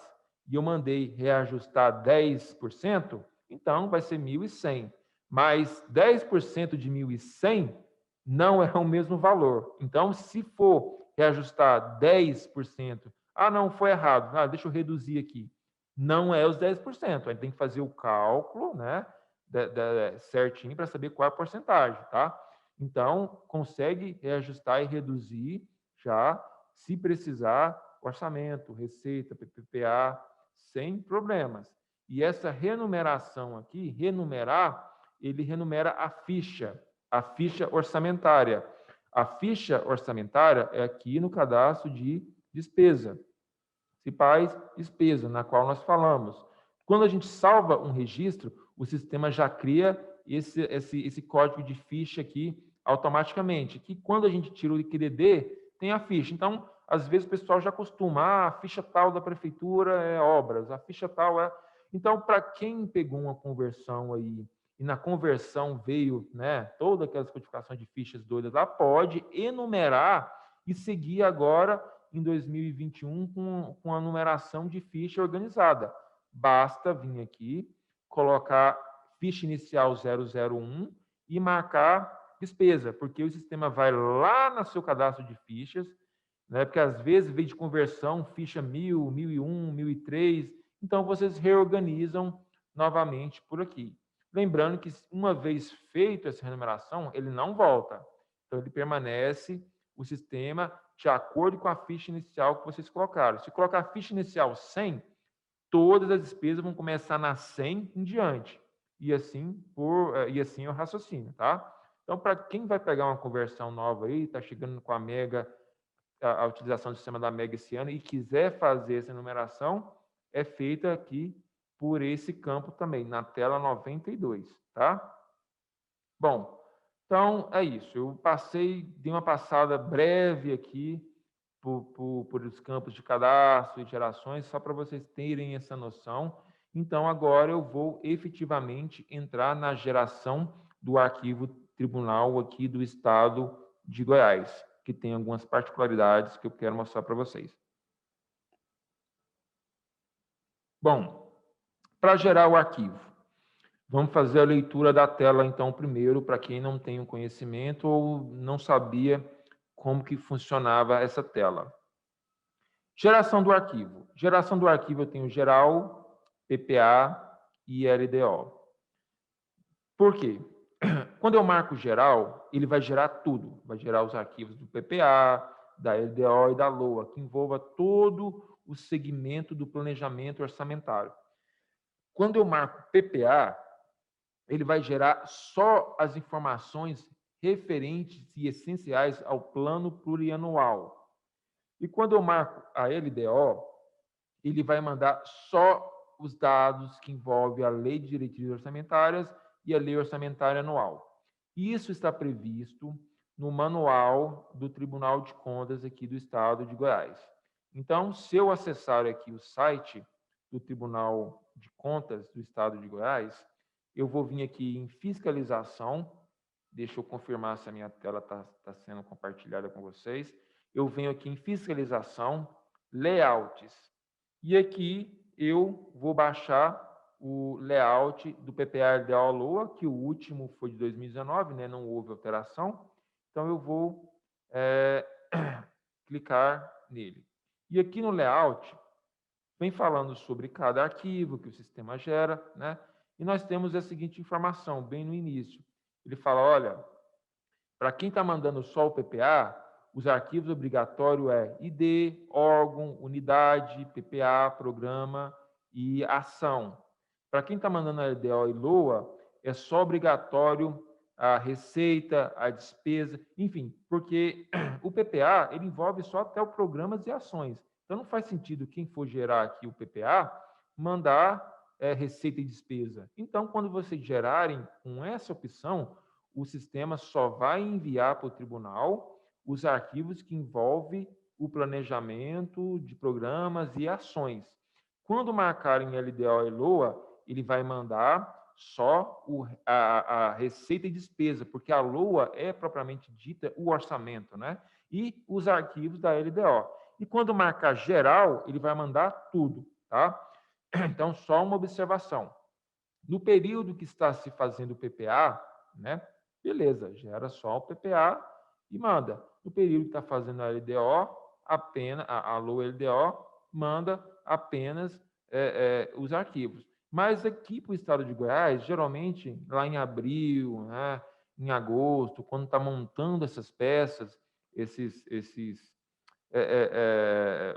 e eu mandei reajustar 10%, então vai ser 1.100. Mas 10% de 1.100 não é o mesmo valor. Então, se for reajustar 10%, não, foi errado, deixa eu reduzir aqui. Não é os 10%, a gente tem que fazer o cálculo, né? Certinho para saber qual é a porcentagem, tá? Então, consegue reajustar e reduzir já, se precisar, orçamento, receita, PPA, sem problemas. E essa renumeração aqui, ele renumera a ficha orçamentária. A ficha orçamentária é aqui no cadastro de despesa. Principais despesa, na qual nós falamos. Quando a gente salva um registro, o sistema já cria esse código de ficha aqui automaticamente, que quando a gente tira o IQDD, tem a ficha. Então, às vezes o pessoal já acostuma, a ficha tal da prefeitura é obras, a ficha tal é... Então, para quem pegou uma conversão aí, e na conversão veio, né, todas aquelas codificações de fichas doidas lá, pode enumerar e seguir agora em 2021 com a numeração de ficha organizada. Basta vir aqui, colocar ficha inicial 001 e marcar despesa, porque o sistema vai lá no seu cadastro de fichas, né? Porque às vezes vem de conversão ficha 1.000, 1.001, 1.003, então vocês reorganizam novamente por aqui. Lembrando que uma vez feita essa renumeração, ele não volta. Então ele permanece o sistema de acordo com a ficha inicial que vocês colocaram. Se colocar a ficha inicial 100, todas as despesas vão começar na 100 em diante. E assim é o raciocínio, tá? Então, para quem vai pegar uma conversão nova aí, está chegando com a Mega, a utilização do sistema da Mega esse ano e quiser fazer essa enumeração, é feita aqui por esse campo também, na tela 92, tá? Bom, então é isso. Eu dei uma passada breve aqui por os campos de cadastro e gerações, só para vocês terem essa noção. Então, agora eu vou efetivamente entrar na geração do arquivo tribunal aqui do estado de Goiás, que tem algumas particularidades que eu quero mostrar para vocês. Bom, para gerar o arquivo, Vamos fazer a leitura da tela, então, primeiro, para quem não tem o conhecimento ou não sabia como que funcionava essa tela. Geração do arquivo. Geração do arquivo eu tenho geral, PPA e LDO. Por quê? Quando eu marco geral, ele vai gerar tudo. Vai gerar os arquivos do PPA, da LDO e da LOA, que envolva todo o segmento do planejamento orçamentário. Quando eu marco PPA, ele vai gerar só as informações referentes e essenciais ao plano plurianual. E quando eu marco a LDO, ele vai mandar só os dados que envolvem a Lei de Diretrizes Orçamentárias e a Lei Orçamentária Anual. Isso está previsto no manual do Tribunal de Contas aqui do Estado de Goiás. Então, se eu acessar aqui o site do Tribunal de Contas do Estado de Goiás, eu vou vir aqui em fiscalização. Deixa eu confirmar se a minha tela está sendo compartilhada com vocês. Eu venho aqui em fiscalização, layouts. E aqui eu vou baixar o layout do PPA LDO LOA, que o último foi de 2019, né? Não houve alteração. Então, eu vou clicar nele. E aqui no layout, vem falando sobre cada arquivo que o sistema gera, né? E nós temos a seguinte informação, bem no início. Ele fala, olha, para quem está mandando só o PPA, os arquivos obrigatórios é ID, órgão, unidade, PPA, programa e ação. Para quem está mandando a LDO e LOA, é só obrigatório a receita, a despesa, enfim, porque o PPA ele envolve só até o programas e ações. Então não faz sentido quem for gerar aqui o PPA mandar receita e despesa. Então, quando vocês gerarem com essa opção, o sistema só vai enviar para o tribunal os arquivos que envolvem o planejamento de programas e ações. Quando marcarem LDO e LOA, ele vai mandar só a receita e despesa, porque a LOA é propriamente dita o orçamento, né? E os arquivos da LDO. E quando marcar geral, ele vai mandar tudo, tá? Então, só uma observação. No período que está se fazendo o PPA, né? Beleza, gera só o PPA e manda. No período que está fazendo a LDO, apenas a LOA LDO manda apenas os arquivos. Mas aqui para o estado de Goiás, geralmente lá em abril, né, em agosto, quando está montando essas peças,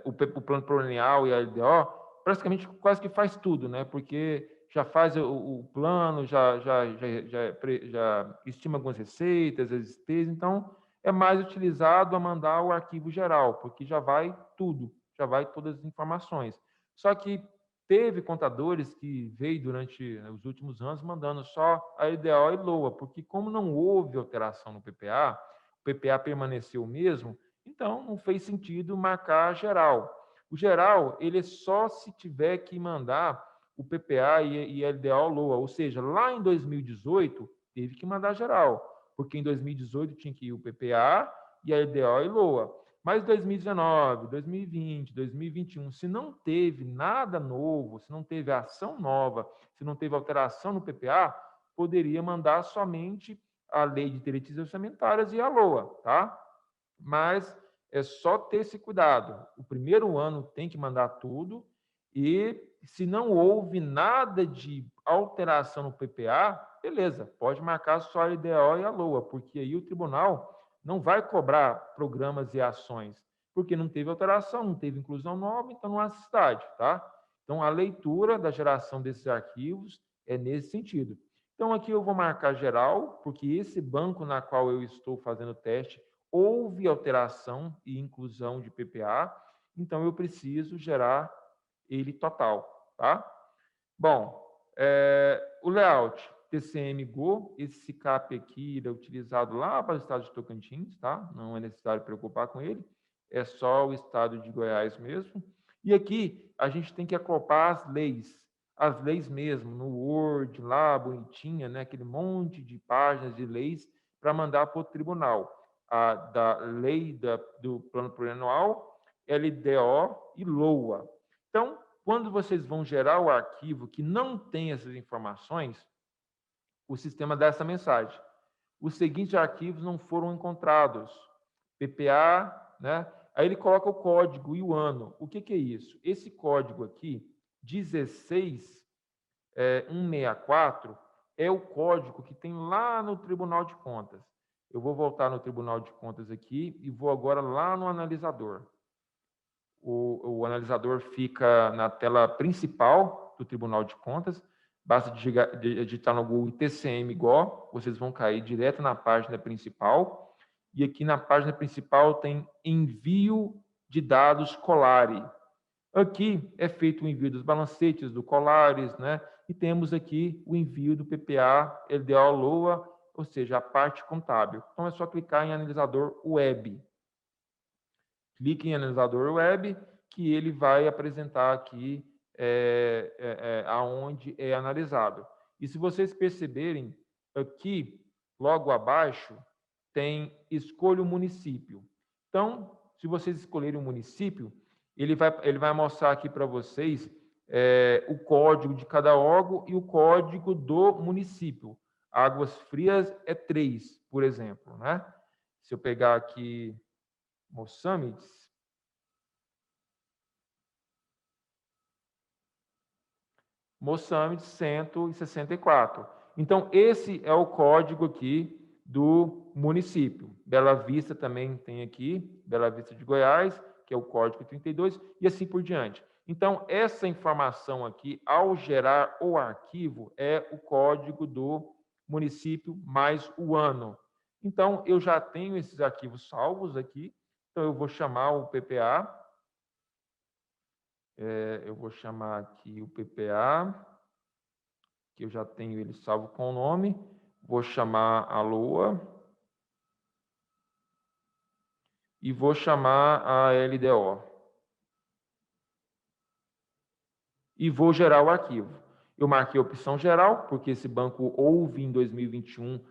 o plano plurianual e a LDO, praticamente quase que faz tudo, né? Porque já faz o plano, já estima algumas receitas, as despesas, então é mais utilizado a mandar o arquivo geral, porque já vai tudo, já vai todas as informações. Só que teve contadores que veio durante os últimos anos mandando só a LDO e LOA, porque como não houve alteração no PPA, o PPA permaneceu o mesmo, então não fez sentido marcar geral. O geral, ele é só se tiver que mandar o PPA e LDO LOA, ou seja, lá em 2018 teve que mandar geral, porque em 2018 tinha que ir o PPA e a LDO e LOA. Mas 2019, 2020, 2021, se não teve nada novo, se não teve ação nova, se não teve alteração no PPA, poderia mandar somente a Lei de Diretrizes Orçamentárias e a LOA, tá? Mas é só ter esse cuidado. O primeiro ano tem que mandar tudo e se não houve nada de alteração no PPA, beleza, pode marcar só a LDO e a LOA, porque aí o tribunal não vai cobrar programas e ações, porque não teve alteração, não teve inclusão nova, então não há necessidade, tá? Então, a leitura da geração desses arquivos é nesse sentido. Então, aqui eu vou marcar geral, porque esse banco na qual eu estou fazendo o teste houve alteração e inclusão de PPA, então eu preciso gerar ele total, tá? Bom, o layout TCM Go, esse CAP aqui ele é utilizado lá para o estado de Tocantins, tá? Não é necessário preocupar com ele, é só o estado de Goiás mesmo. E aqui a gente tem que acoplar as leis mesmo, no Word, lá, bonitinha, né? Aquele monte de páginas de leis para mandar para o tribunal. Da lei do plano plurianual, LDO e LOA. Então, quando vocês vão gerar o arquivo que não tem essas informações, o sistema dá essa mensagem: os seguintes arquivos não foram encontrados. PPA, né? Aí ele coloca o código e o ano. O que é isso? Esse código aqui, 16164, é o código que tem lá no Tribunal de Contas. Eu vou voltar no Tribunal de Contas aqui e vou agora lá no analisador. O analisador fica na tela principal do Tribunal de Contas. Basta digitar no Google TCM-Go, vocês vão cair direto na página principal. E aqui na página principal tem envio de dados Colare. Aqui é feito o envio dos balancetes, do Colares, né? E temos aqui o envio do PPA, LDO, LOA, ou seja, a parte contábil. Então é só clicar em analisador web. Clique em analisador web, que ele vai apresentar aqui aonde é analisado. E se vocês perceberem, aqui, logo abaixo, tem escolha o município. Então, se vocês escolherem o município, ele vai mostrar aqui para vocês o código de cada órgão e o código do município. Águas Frias é 3, por exemplo, né? Se eu pegar aqui Mossâmedes, Mossâmedes 164. Então, esse é o código aqui do município. Bela Vista também tem aqui, Bela Vista de Goiás, que é o código 32, e assim por diante. Então, essa informação aqui, ao gerar o arquivo, é o código do município mais o ano. Então, eu já tenho esses arquivos salvos aqui, então eu vou chamar o PPA, eu vou chamar aqui o PPA, que eu já tenho ele salvo com o nome, vou chamar a LOA e vou chamar a LDO. E vou gerar o arquivo. Eu marquei a opção geral, porque esse banco houve em 2021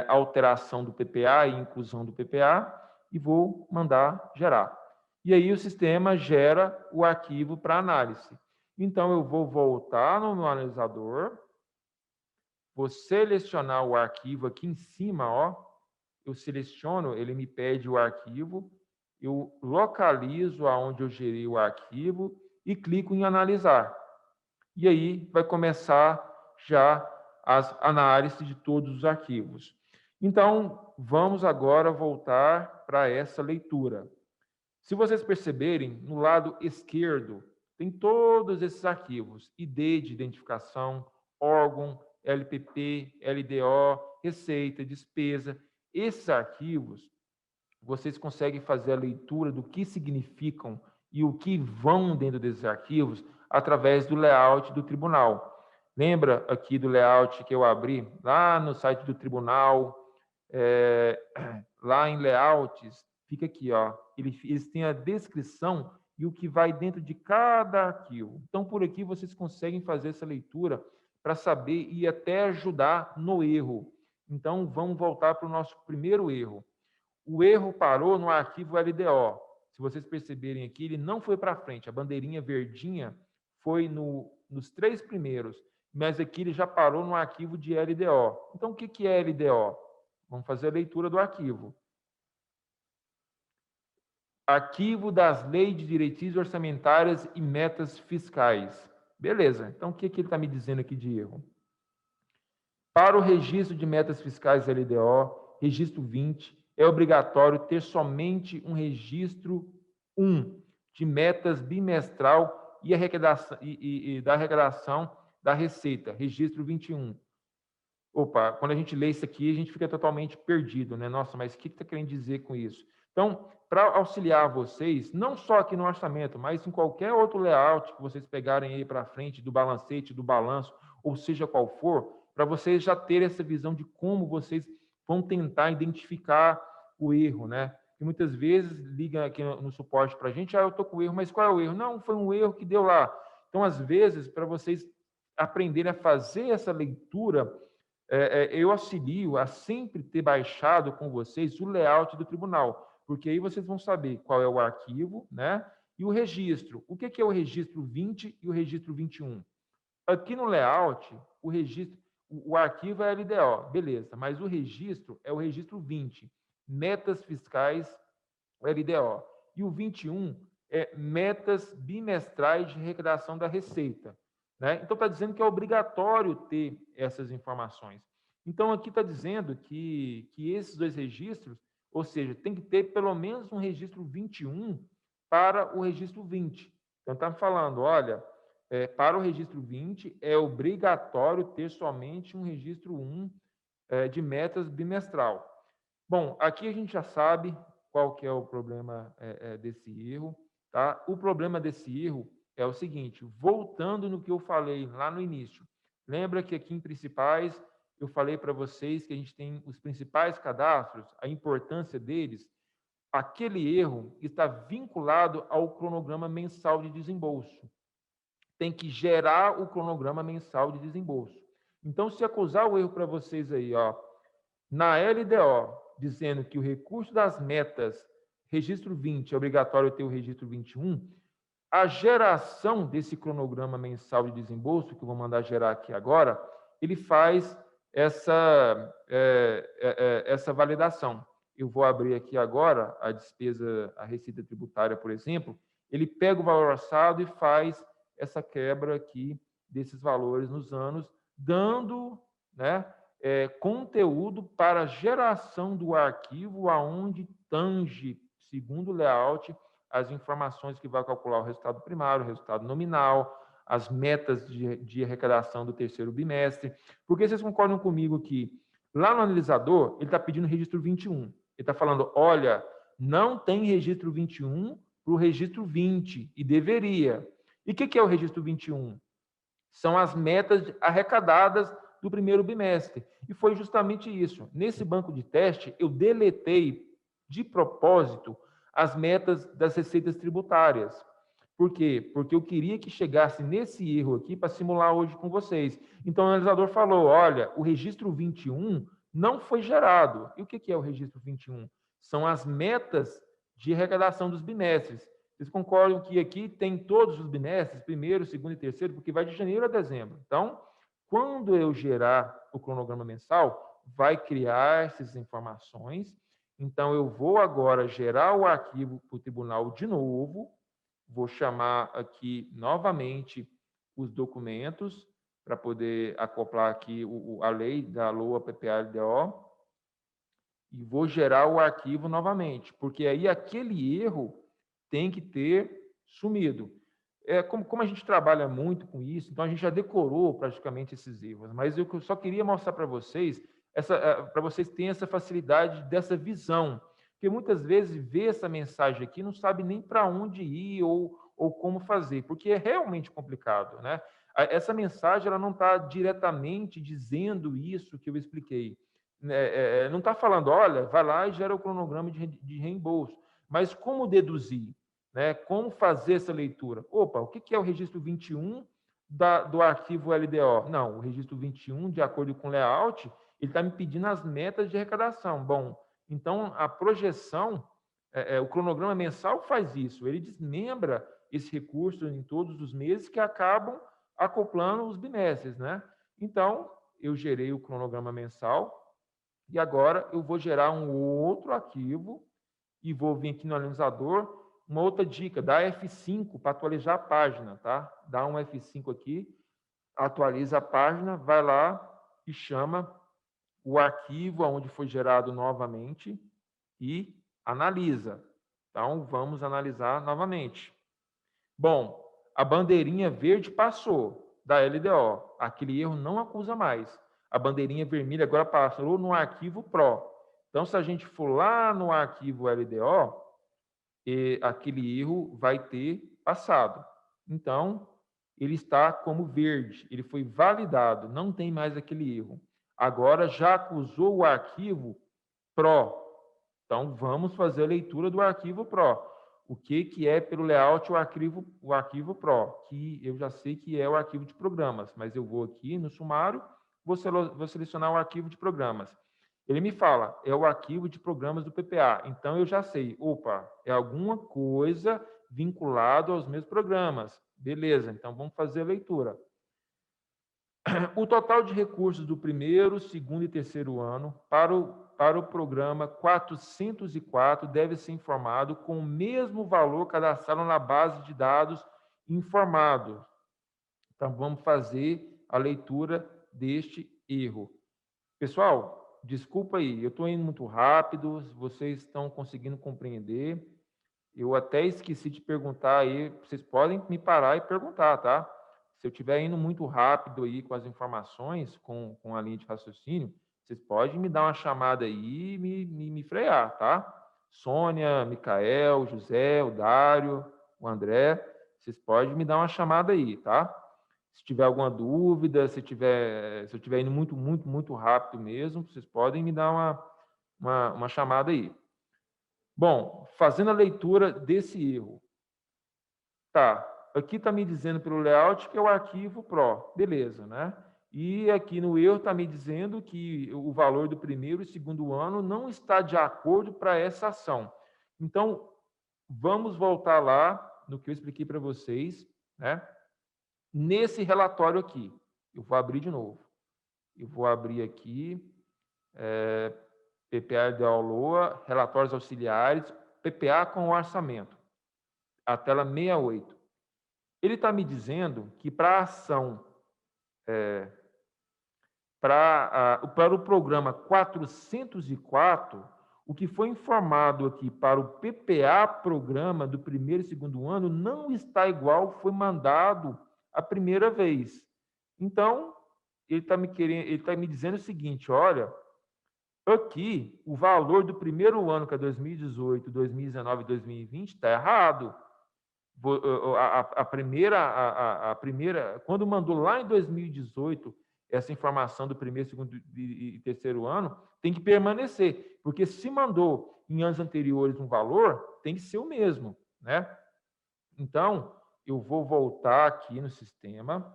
alteração do PPA e inclusão do PPA, e vou mandar gerar. E aí o sistema gera o arquivo para análise. Então, eu vou voltar no meu analisador, vou selecionar o arquivo aqui em cima, ó. Eu seleciono, ele me pede o arquivo, eu localizo aonde eu gerei o arquivo e clico em analisar. E aí vai começar já as análises de todos os arquivos. Então, vamos agora voltar para essa leitura. Se vocês perceberem, no lado esquerdo, tem todos esses arquivos: ID de identificação, órgão, LPP, LDO, receita, despesa. Esses arquivos, vocês conseguem fazer a leitura do que significam e o que vão dentro desses arquivos através do layout do tribunal. Lembra aqui do layout que eu abri lá no site do tribunal, lá em layouts, fica aqui, ó. Eles têm a descrição e o que vai dentro de cada arquivo. Então, por aqui, vocês conseguem fazer essa leitura para saber e até ajudar no erro. Então, vamos voltar para o nosso primeiro erro. O erro parou no arquivo LDO. Se vocês perceberem aqui, ele não foi para frente. A bandeirinha verdinha foi nos 3 primeiros, mas aqui ele já parou no arquivo de LDO. Então, o que é LDO? Vamos fazer a leitura do arquivo. Arquivo das leis de diretrizes orçamentárias e metas fiscais. Beleza. Então, o que ele está me dizendo aqui de erro? Para o registro de metas fiscais LDO, registro 20, é obrigatório ter somente um registro 1 de metas bimestral e da arrecadação da receita, registro 21. Opa, quando a gente lê isso aqui, a gente fica totalmente perdido, né? Nossa, mas o que está querendo dizer com isso? Então, para auxiliar vocês, não só aqui no orçamento, mas em qualquer outro layout que vocês pegarem aí para frente, do balancete, do balanço, ou seja qual for, para vocês já terem essa visão de como vocês vão tentar identificar o erro, né? E muitas vezes ligam aqui no suporte para a gente, eu estou com erro, mas qual é o erro? Não, foi um erro que deu lá. Então, às vezes, para vocês aprenderem a fazer essa leitura, eu auxilio a sempre ter baixado com vocês o layout do tribunal, porque aí vocês vão saber qual é o arquivo, né? E o registro. O que é o registro 20 e o registro 21? Aqui no layout, o registro, o arquivo é LDO, beleza, mas o registro é o registro 20, metas fiscais LDO. E o 21 é metas bimestrais de arrecadação da receita. Né? Então, está dizendo que é obrigatório ter essas informações. Então, aqui está dizendo que esses dois registros, ou seja, tem que ter pelo menos um registro 21 para o registro 20. Então, está falando, olha, para o registro 20, é obrigatório ter somente um registro 1 de metas bimestral. Bom, aqui a gente já sabe qual que é o problema desse erro. Tá? O problema desse erro é o seguinte, voltando no que eu falei lá no início, lembra que aqui em principais eu falei para vocês que a gente tem os principais cadastros, a importância deles, aquele erro está vinculado ao cronograma mensal de desembolso. Tem que gerar o cronograma mensal de desembolso. Então, se acusar o erro para vocês aí, ó, na LDO, dizendo que o recurso das metas, registro 20, é obrigatório ter o registro 21, a geração desse cronograma mensal de desembolso, que eu vou mandar gerar aqui agora, ele faz essa validação. Eu vou abrir aqui agora a despesa, a receita tributária, por exemplo, ele pega o valor orçado e faz essa quebra aqui desses valores nos anos, dando, né, conteúdo para geração do arquivo aonde tange, segundo o layout, as informações que vai calcular o resultado primário, o resultado nominal, as metas de arrecadação do terceiro bimestre. Porque vocês concordam comigo que lá no analisador, ele está pedindo registro 21. Ele está falando, olha, não tem registro 21 para o registro 20, e deveria. E o que é o registro 21? São as metas arrecadadas do primeiro bimestre. E foi justamente isso. Nesse banco de teste, eu deletei de propósito as metas das receitas tributárias. Por quê? Porque eu queria que chegasse nesse erro aqui para simular hoje com vocês. Então, o analisador falou, olha, o registro 21 não foi gerado. E o que é o registro 21? São as metas de arrecadação dos bimestres. Vocês concordam que aqui tem todos os bimestres, primeiro, segundo e terceiro, porque vai de janeiro a dezembro. Então, quando eu gerar o cronograma mensal, vai criar essas informações. Então, eu vou agora gerar o arquivo para o tribunal de novo, vou chamar aqui novamente os documentos para poder acoplar aqui a lei da LOA PPA-LDO e vou gerar o arquivo novamente, porque aí aquele erro tem que ter sumido. Como a gente trabalha muito com isso, então a gente já decorou praticamente esses erros, mas eu só queria mostrar para vocês, para vocês terem essa facilidade dessa visão, porque muitas vezes vê essa mensagem aqui não sabe nem para onde ir ou como fazer, porque é realmente complicado, né? Essa mensagem ela não está diretamente dizendo isso que eu expliquei. Não está falando, olha, vai lá e gera o cronograma de reembolso, mas como deduzir? Né? Como fazer essa leitura? Opa, o que é o registro 21 do arquivo LDO? Não, o registro 21, de acordo com o layout, ele está me pedindo as metas de arrecadação. Bom, então a projeção, o cronograma mensal faz isso, ele desmembra esse recurso em todos os meses que acabam acoplando os bimestres, né? Então, eu gerei o cronograma mensal e agora eu vou gerar um outro arquivo e vou vir aqui no analisador. Uma outra dica, dá F5 para atualizar a página, tá? Dá um F5 aqui, atualiza a página, vai lá e chama o arquivo onde foi gerado novamente e analisa. Então, vamos analisar novamente. Bom, a bandeirinha verde passou da LDO. Aquele erro não acusa mais. A bandeirinha vermelha agora passou no arquivo PRO. Então, se a gente for lá no arquivo LDO, aquele erro vai ter passado. Então, ele está como verde, ele foi validado, não tem mais aquele erro. Agora já acusou o arquivo PRO. Então, vamos fazer a leitura do arquivo PRO. O que é pelo layout o arquivo PRO? Que eu já sei que é o arquivo de programas, mas eu vou aqui no sumário, vou selecionar o arquivo de programas. Ele me fala, é o arquivo de programas do PPA. Então, eu já sei, opa, é alguma coisa vinculado aos meus programas. Beleza, então vamos fazer a leitura. O total de recursos do primeiro, segundo e terceiro ano para o programa 404 deve ser informado com o mesmo valor cadastrado na base de dados informado. Então, vamos fazer a leitura deste erro. Pessoal, desculpa aí, eu estou indo muito rápido, vocês estão conseguindo compreender. Eu até esqueci de perguntar aí, vocês podem me parar e perguntar, tá? Se eu estiver indo muito rápido aí com as informações, com a linha de raciocínio, vocês podem me dar uma chamada aí e me frear, tá? Sônia, Micael, José, o Dário, o André, vocês podem me dar uma chamada aí, tá? Se tiver alguma dúvida, se eu estiver indo muito rápido mesmo, vocês podem me dar uma chamada aí. Bom, fazendo a leitura desse erro. Tá, aqui está me dizendo pelo layout que é o arquivo PRO, beleza, né? E aqui no erro está me dizendo que o valor do primeiro e segundo ano não está de acordo para essa ação. Então, vamos voltar lá no que eu expliquei para vocês, né? Nesse relatório aqui, eu vou abrir de novo. Eu vou abrir aqui, PPA de LOA, relatórios auxiliares, PPA com orçamento, a tela 68. Ele está me dizendo que para a ação, para o programa 404, o que foi informado aqui para o PPA programa do primeiro e segundo ano não está igual foi mandado a primeira vez. Então, ele está me dizendo o seguinte, olha, aqui o valor do primeiro ano, que é 2018, 2019 e 2020, está errado. A primeira, quando mandou lá em 2018 essa informação do primeiro, segundo e terceiro ano, tem que permanecer, porque se mandou em anos anteriores um valor, tem que ser o mesmo, né? Então, eu vou voltar aqui no sistema,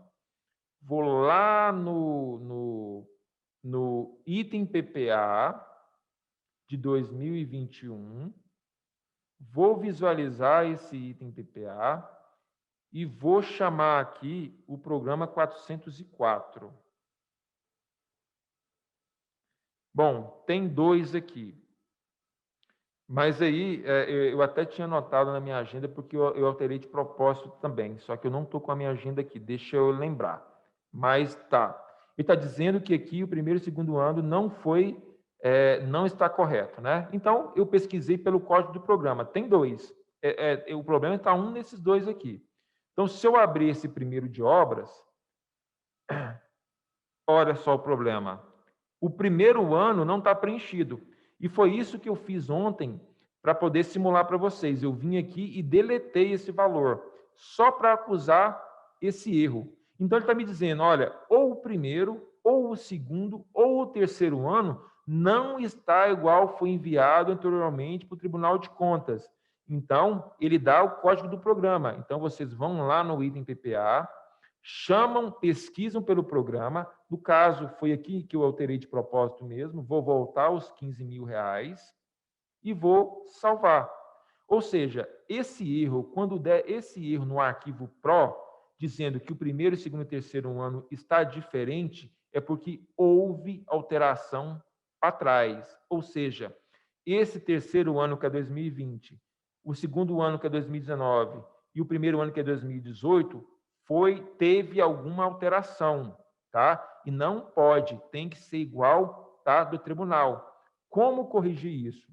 vou lá no item PPA de 2021, vou visualizar esse item PPA e vou chamar aqui o programa 404. Bom, tem dois aqui. Mas aí, eu até tinha anotado na minha agenda, porque eu alterei de propósito também, só que eu não estou com a minha agenda aqui, deixa eu lembrar. Mas tá. Ele está dizendo que aqui o primeiro e segundo ano não está correto, né? Então, eu pesquisei pelo código do programa, tem dois. O problema está um nesses dois aqui. Então, se eu abrir esse primeiro de obras, olha só o problema. O primeiro ano não está preenchido. E foi isso que eu fiz ontem para poder simular para vocês. Eu vim aqui e deletei esse valor, só para acusar esse erro. Então, ele está me dizendo, olha, ou o primeiro, ou o segundo, ou o terceiro ano não está igual foi enviado anteriormente para o Tribunal de Contas. Então, ele dá o código do programa. Então, vocês vão lá no item PPA, chamam, pesquisam pelo programa. No caso, foi aqui que eu alterei de propósito mesmo. Vou voltar aos R$15.000 e vou salvar. Ou seja, esse erro, quando der esse erro no arquivo PRO, dizendo que o primeiro, segundo e terceiro ano está diferente, é porque houve alteração para trás. Ou seja, esse terceiro ano, que é 2020, o segundo ano, que é 2019, e o primeiro ano, que é 2018, teve alguma alteração, tá? E não pode, tem que ser igual, tá, do tribunal. Como corrigir isso?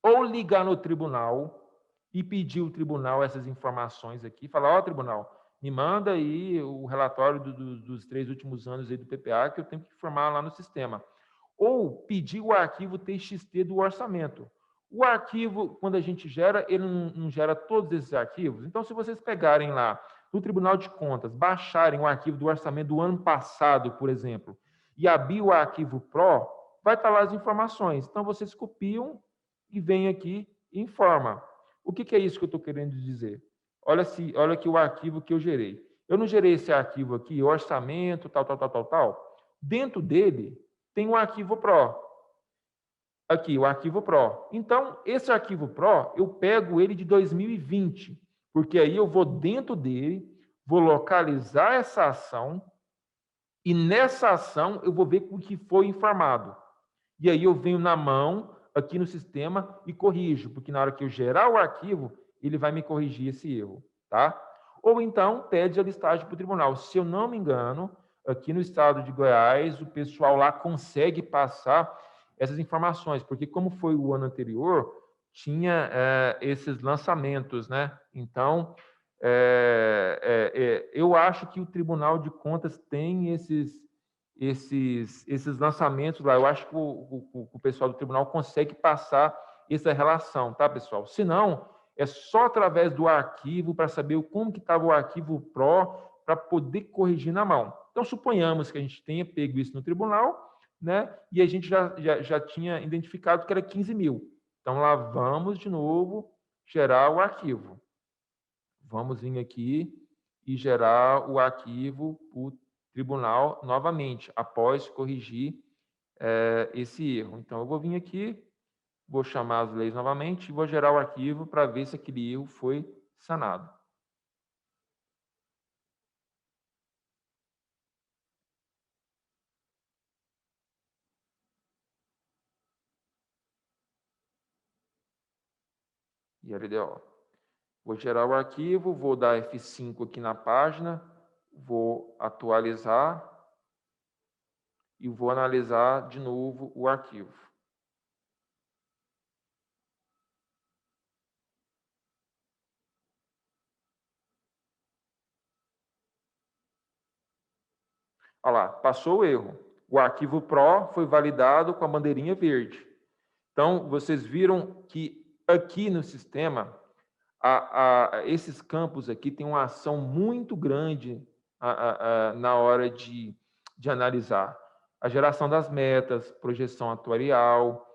Ou ligar no tribunal e pedir ao tribunal essas informações aqui, falar, ó, tribunal, me manda aí o relatório dos 3 últimos anos aí do PPA que eu tenho que informar lá no sistema. Ou pedir o arquivo TXT do orçamento. O arquivo, quando a gente gera, ele não gera todos esses arquivos. Então, se vocês pegarem lá do Tribunal de Contas, baixarem o arquivo do orçamento do ano passado, por exemplo, e abrir o arquivo PRO, vai estar lá as informações. Então, vocês copiam e vêm aqui e informam. O que é isso que eu estou querendo dizer? Olha aqui o arquivo que eu gerei. Eu não gerei esse arquivo aqui, orçamento, tal. Dentro dele tem um arquivo PRO. Aqui, o arquivo PRO. Então, esse arquivo PRO, eu pego ele de 2020, porque aí eu vou dentro dele, vou localizar essa ação E nessa ação eu vou ver o que foi informado. E aí eu venho na mão aqui no sistema e corrijo, porque na hora que eu gerar o arquivo, ele vai me corrigir esse erro, tá? Ou então pede a listagem para o tribunal. Se eu não me engano, aqui no estado de Goiás, o pessoal lá consegue passar essas informações, porque como foi o ano anterior, tinha esses lançamentos, né? Então, eu acho que o Tribunal de Contas tem esses lançamentos lá. Eu acho que o pessoal do tribunal consegue passar essa relação, tá, pessoal? Se não, é só através do arquivo para saber como que estava o arquivo PRO para poder corrigir na mão. Então, suponhamos que a gente tenha pego isso no tribunal, né? E a gente já tinha identificado que era 15 mil. Então, lá vamos de novo gerar o arquivo. Vamos vir aqui e gerar o arquivo, o tribunal novamente, após corrigir esse erro. Então, eu vou vir aqui, vou chamar as leis novamente e vou gerar o arquivo para ver se aquele erro foi sanado. E LDO. Vou gerar o arquivo, vou dar F5 aqui na página, vou atualizar e vou analisar de novo o arquivo. Olha lá, passou o erro. O arquivo PRO foi validado com a bandeirinha verde. Então, vocês viram que aqui no sistema, esses campos aqui têm uma ação muito grande na hora de analisar. A geração das metas, projeção atuarial,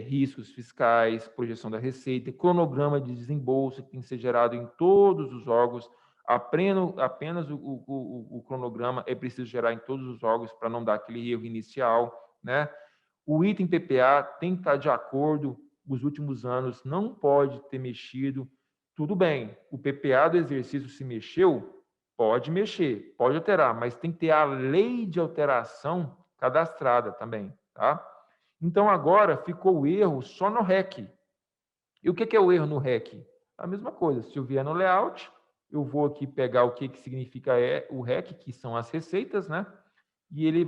riscos fiscais, projeção da receita, cronograma de desembolso que tem que ser gerado em todos os órgãos. Apenas o cronograma é preciso gerar em todos os órgãos para não dar aquele erro inicial, né? O item PPA tem que estar de acordo, os últimos anos não pode ter mexido. Tudo bem, o PPA do exercício se mexeu, pode mexer, pode alterar, mas tem que ter a lei de alteração cadastrada também, tá? Então agora ficou o erro só no REC. E o que é o erro no REC? A mesma coisa, se eu vier no layout, eu vou aqui pegar o que significa o REC, que são as receitas, né? E ele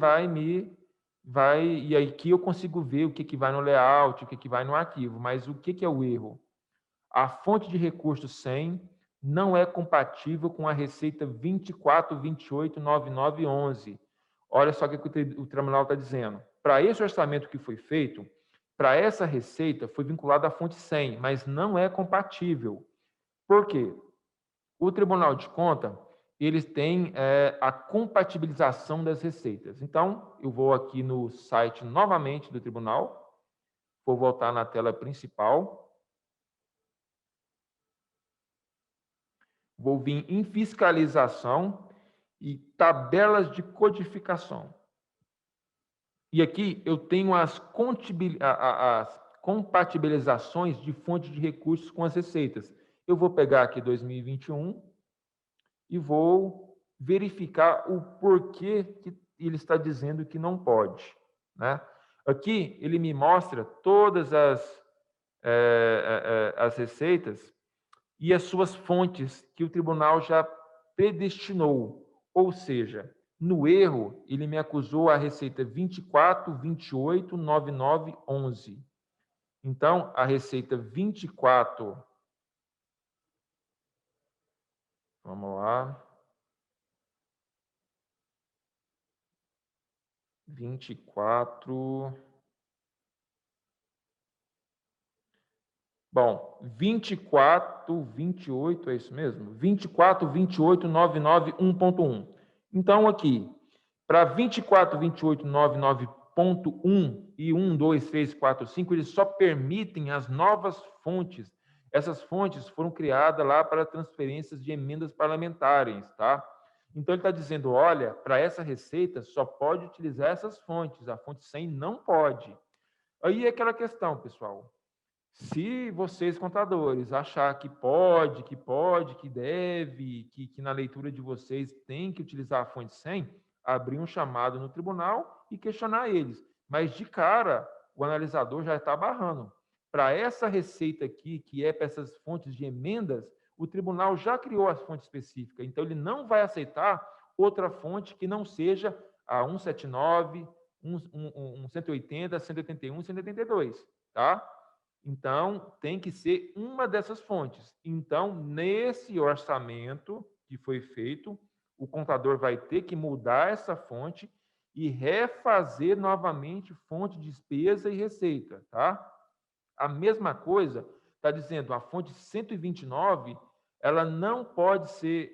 e aí aqui eu consigo ver o que vai no layout, o que vai no arquivo. Mas o que é o erro? A fonte de recurso 100 não é compatível com a receita 24.28.99.11. Olha só o que o tribunal está dizendo. Para esse orçamento que foi feito, para essa receita foi vinculada à fonte 100, mas não é compatível. Por quê? O Tribunal de Contas, eles têm a compatibilização das receitas. Então, eu vou aqui no site novamente do tribunal, vou voltar na tela principal, vou vir em fiscalização e tabelas de codificação. E aqui eu tenho as compatibilizações de fonte de recursos com as receitas. Eu vou pegar aqui 2021 e vou verificar o porquê que ele está dizendo que não pode, né? Aqui ele me mostra todas as receitas e as suas fontes que o tribunal já predestinou, ou seja, no erro ele me acusou a receita 24, 28, 99, 11. Então, a receita 24, vamos lá, 24. Bom, 24, 28, é isso mesmo? 24, 28, 99, 1.1. Então, aqui, para 24, 28, 99.1 e 1, 2, 3, 4, 5, eles só permitem as novas fontes. Essas fontes foram criadas lá para transferências de emendas parlamentares, tá? Então, ele está dizendo, olha, para essa receita só pode utilizar essas fontes, a fonte 100 não pode. Aí é aquela questão, pessoal. Se vocês, contadores, achar que pode, que deve, que na leitura de vocês tem que utilizar a fonte 100, abrir um chamado no tribunal e questionar eles. Mas, de cara, o analisador já está barrando. Para essa receita aqui, que é para essas fontes de emendas, o tribunal já criou a fonte específica, então ele não vai aceitar outra fonte que não seja a 179, 180, 181, 182, tá? Então, tem que ser uma dessas fontes. Então, nesse orçamento que foi feito, o contador vai ter que mudar essa fonte e refazer novamente fonte de despesa e receita, tá? A mesma coisa está dizendo, a fonte 129, ela não pode ser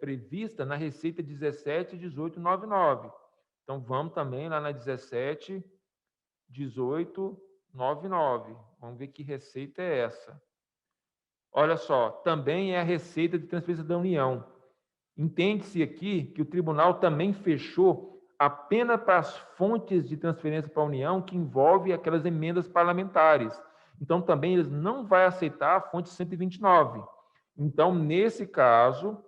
prevista na receita 17.1899. Então, vamos também lá na 17.1899. Vamos ver que receita é essa. Olha só, também é a receita de transferência da União. Entende-se aqui que o tribunal também fechou apenas para as fontes de transferência para a União que envolve aquelas emendas parlamentares. Então, também eles não vão aceitar a fonte 129. Então, nesse caso,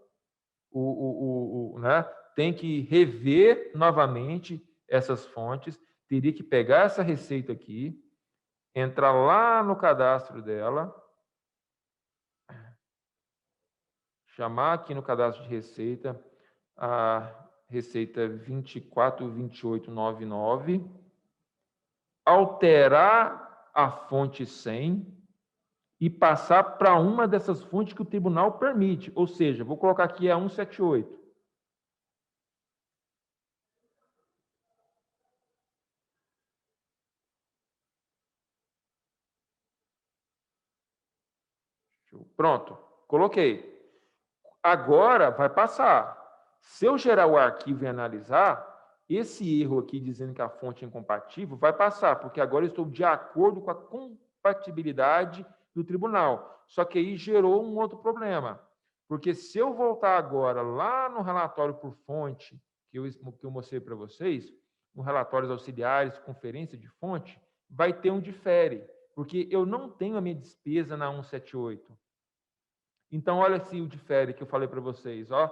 né, tem que rever novamente essas fontes, teria que pegar essa receita aqui, entrar lá no cadastro dela, chamar aqui no cadastro de receita a receita 242899, alterar a fonte 100 e passar para uma dessas fontes que o tribunal permite, ou seja, vou colocar aqui a 178. Pronto, coloquei. Agora vai passar. Se eu gerar o arquivo e analisar, esse erro aqui dizendo que a fonte é incompatível vai passar, porque agora eu estou de acordo com a compatibilidade do tribunal. Só que aí gerou um outro problema, porque se eu voltar agora lá no relatório por fonte, que eu mostrei para vocês, no relatórios auxiliares, conferência de fonte, vai ter um difere, porque eu não tenho a minha despesa na 178. Então, olha assim o difere que eu falei para vocês, ó.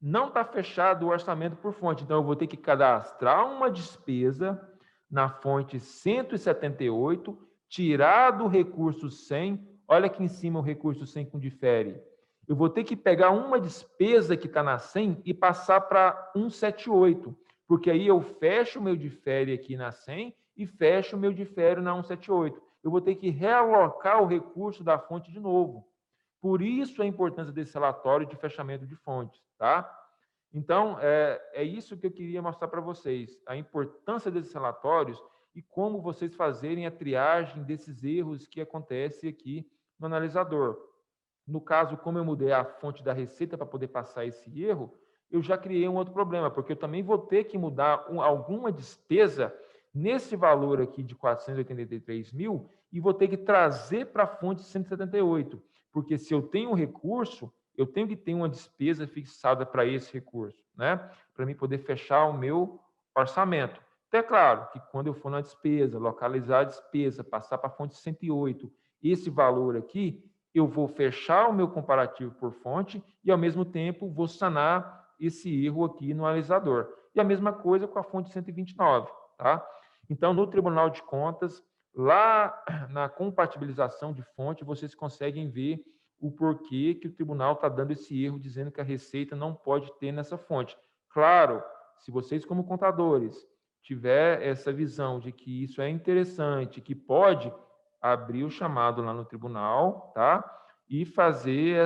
Não está fechado o orçamento por fonte, então eu vou ter que cadastrar uma despesa na fonte 178, tirar do recurso 100, olha aqui em cima o recurso 100 com difere. Eu vou ter que pegar uma despesa que está na 100 e passar para 178, porque aí eu fecho o meu difere aqui na 100 e fecho o meu difere na 178. Eu vou ter que realocar o recurso da fonte de novo. Por isso a importância desse relatório de fechamento de fontes, tá? Então, é isso que eu queria mostrar para vocês, a importância desses relatórios e como vocês fazerem a triagem desses erros que acontecem aqui no analisador. No caso, como eu mudei a fonte da receita para poder passar esse erro, eu já criei um outro problema, porque eu também vou ter que mudar alguma despesa nesse valor aqui de 483 mil e vou ter que trazer para a fonte 178. Porque se eu tenho um recurso, eu tenho que ter uma despesa fixada para esse recurso, né? Para mim poder fechar o meu orçamento. Até claro que quando eu for na despesa, localizar a despesa, passar para a fonte 108, esse valor aqui, eu vou fechar o meu comparativo por fonte e, ao mesmo tempo, vou sanar esse erro aqui no analisador. E a mesma coisa com a fonte 129, tá? Então, no Tribunal de Contas, lá na compatibilização de fonte, vocês conseguem ver o porquê que o tribunal está dando esse erro, dizendo que a receita não pode ter nessa fonte. Claro, se vocês, como contadores, tiver essa visão de que isso é interessante, que pode abrir o chamado lá no tribunal, tá? E fazer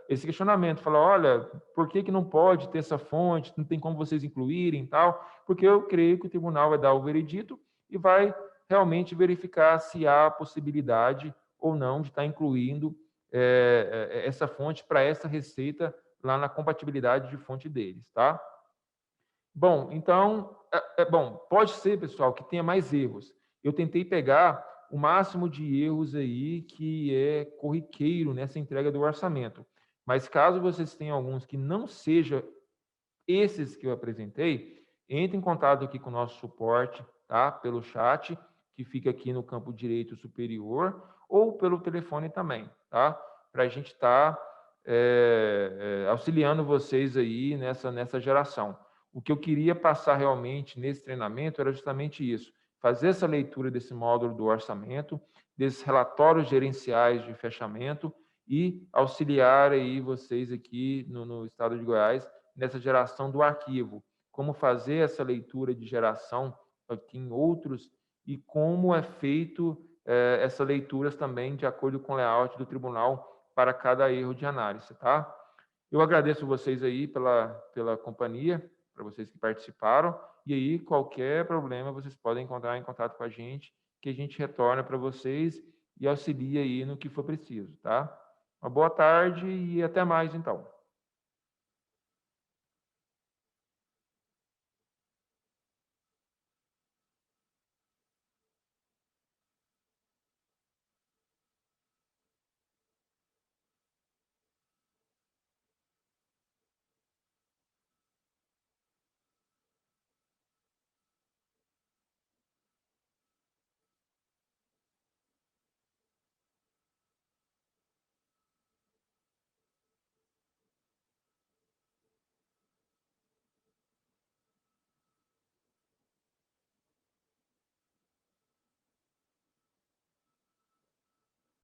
esse questionamento, falar, olha, por que não pode ter essa fonte, não tem como vocês incluírem e tal, porque eu creio que o tribunal vai dar o veredito e vai realmente verificar se há possibilidade ou não de estar incluindo essa fonte para essa receita lá na compatibilidade de fonte deles, tá? Bom, então, bom, pode ser, pessoal, que tenha mais erros. Eu tentei pegar o máximo de erros aí que é corriqueiro nessa entrega do orçamento. Mas caso vocês tenham alguns que não sejam esses que eu apresentei, entre em contato aqui com o nosso suporte, tá? Pelo chat, que fica aqui no campo direito superior, ou pelo telefone também, tá? Para a gente estar auxiliando vocês aí nessa geração. O que eu queria passar realmente nesse treinamento era justamente isso, fazer essa leitura desse módulo do orçamento, desses relatórios gerenciais de fechamento e auxiliar aí vocês aqui no estado de Goiás nessa geração do arquivo, como fazer essa leitura de geração aqui em outros e como é feito essas leituras também de acordo com o layout do tribunal para cada erro de análise, tá? Eu agradeço vocês aí pela companhia, para vocês que participaram, e aí qualquer problema vocês podem entrar em contato com a gente, que a gente retorna para vocês e auxilia aí no que for preciso, tá? Uma boa tarde e até mais então.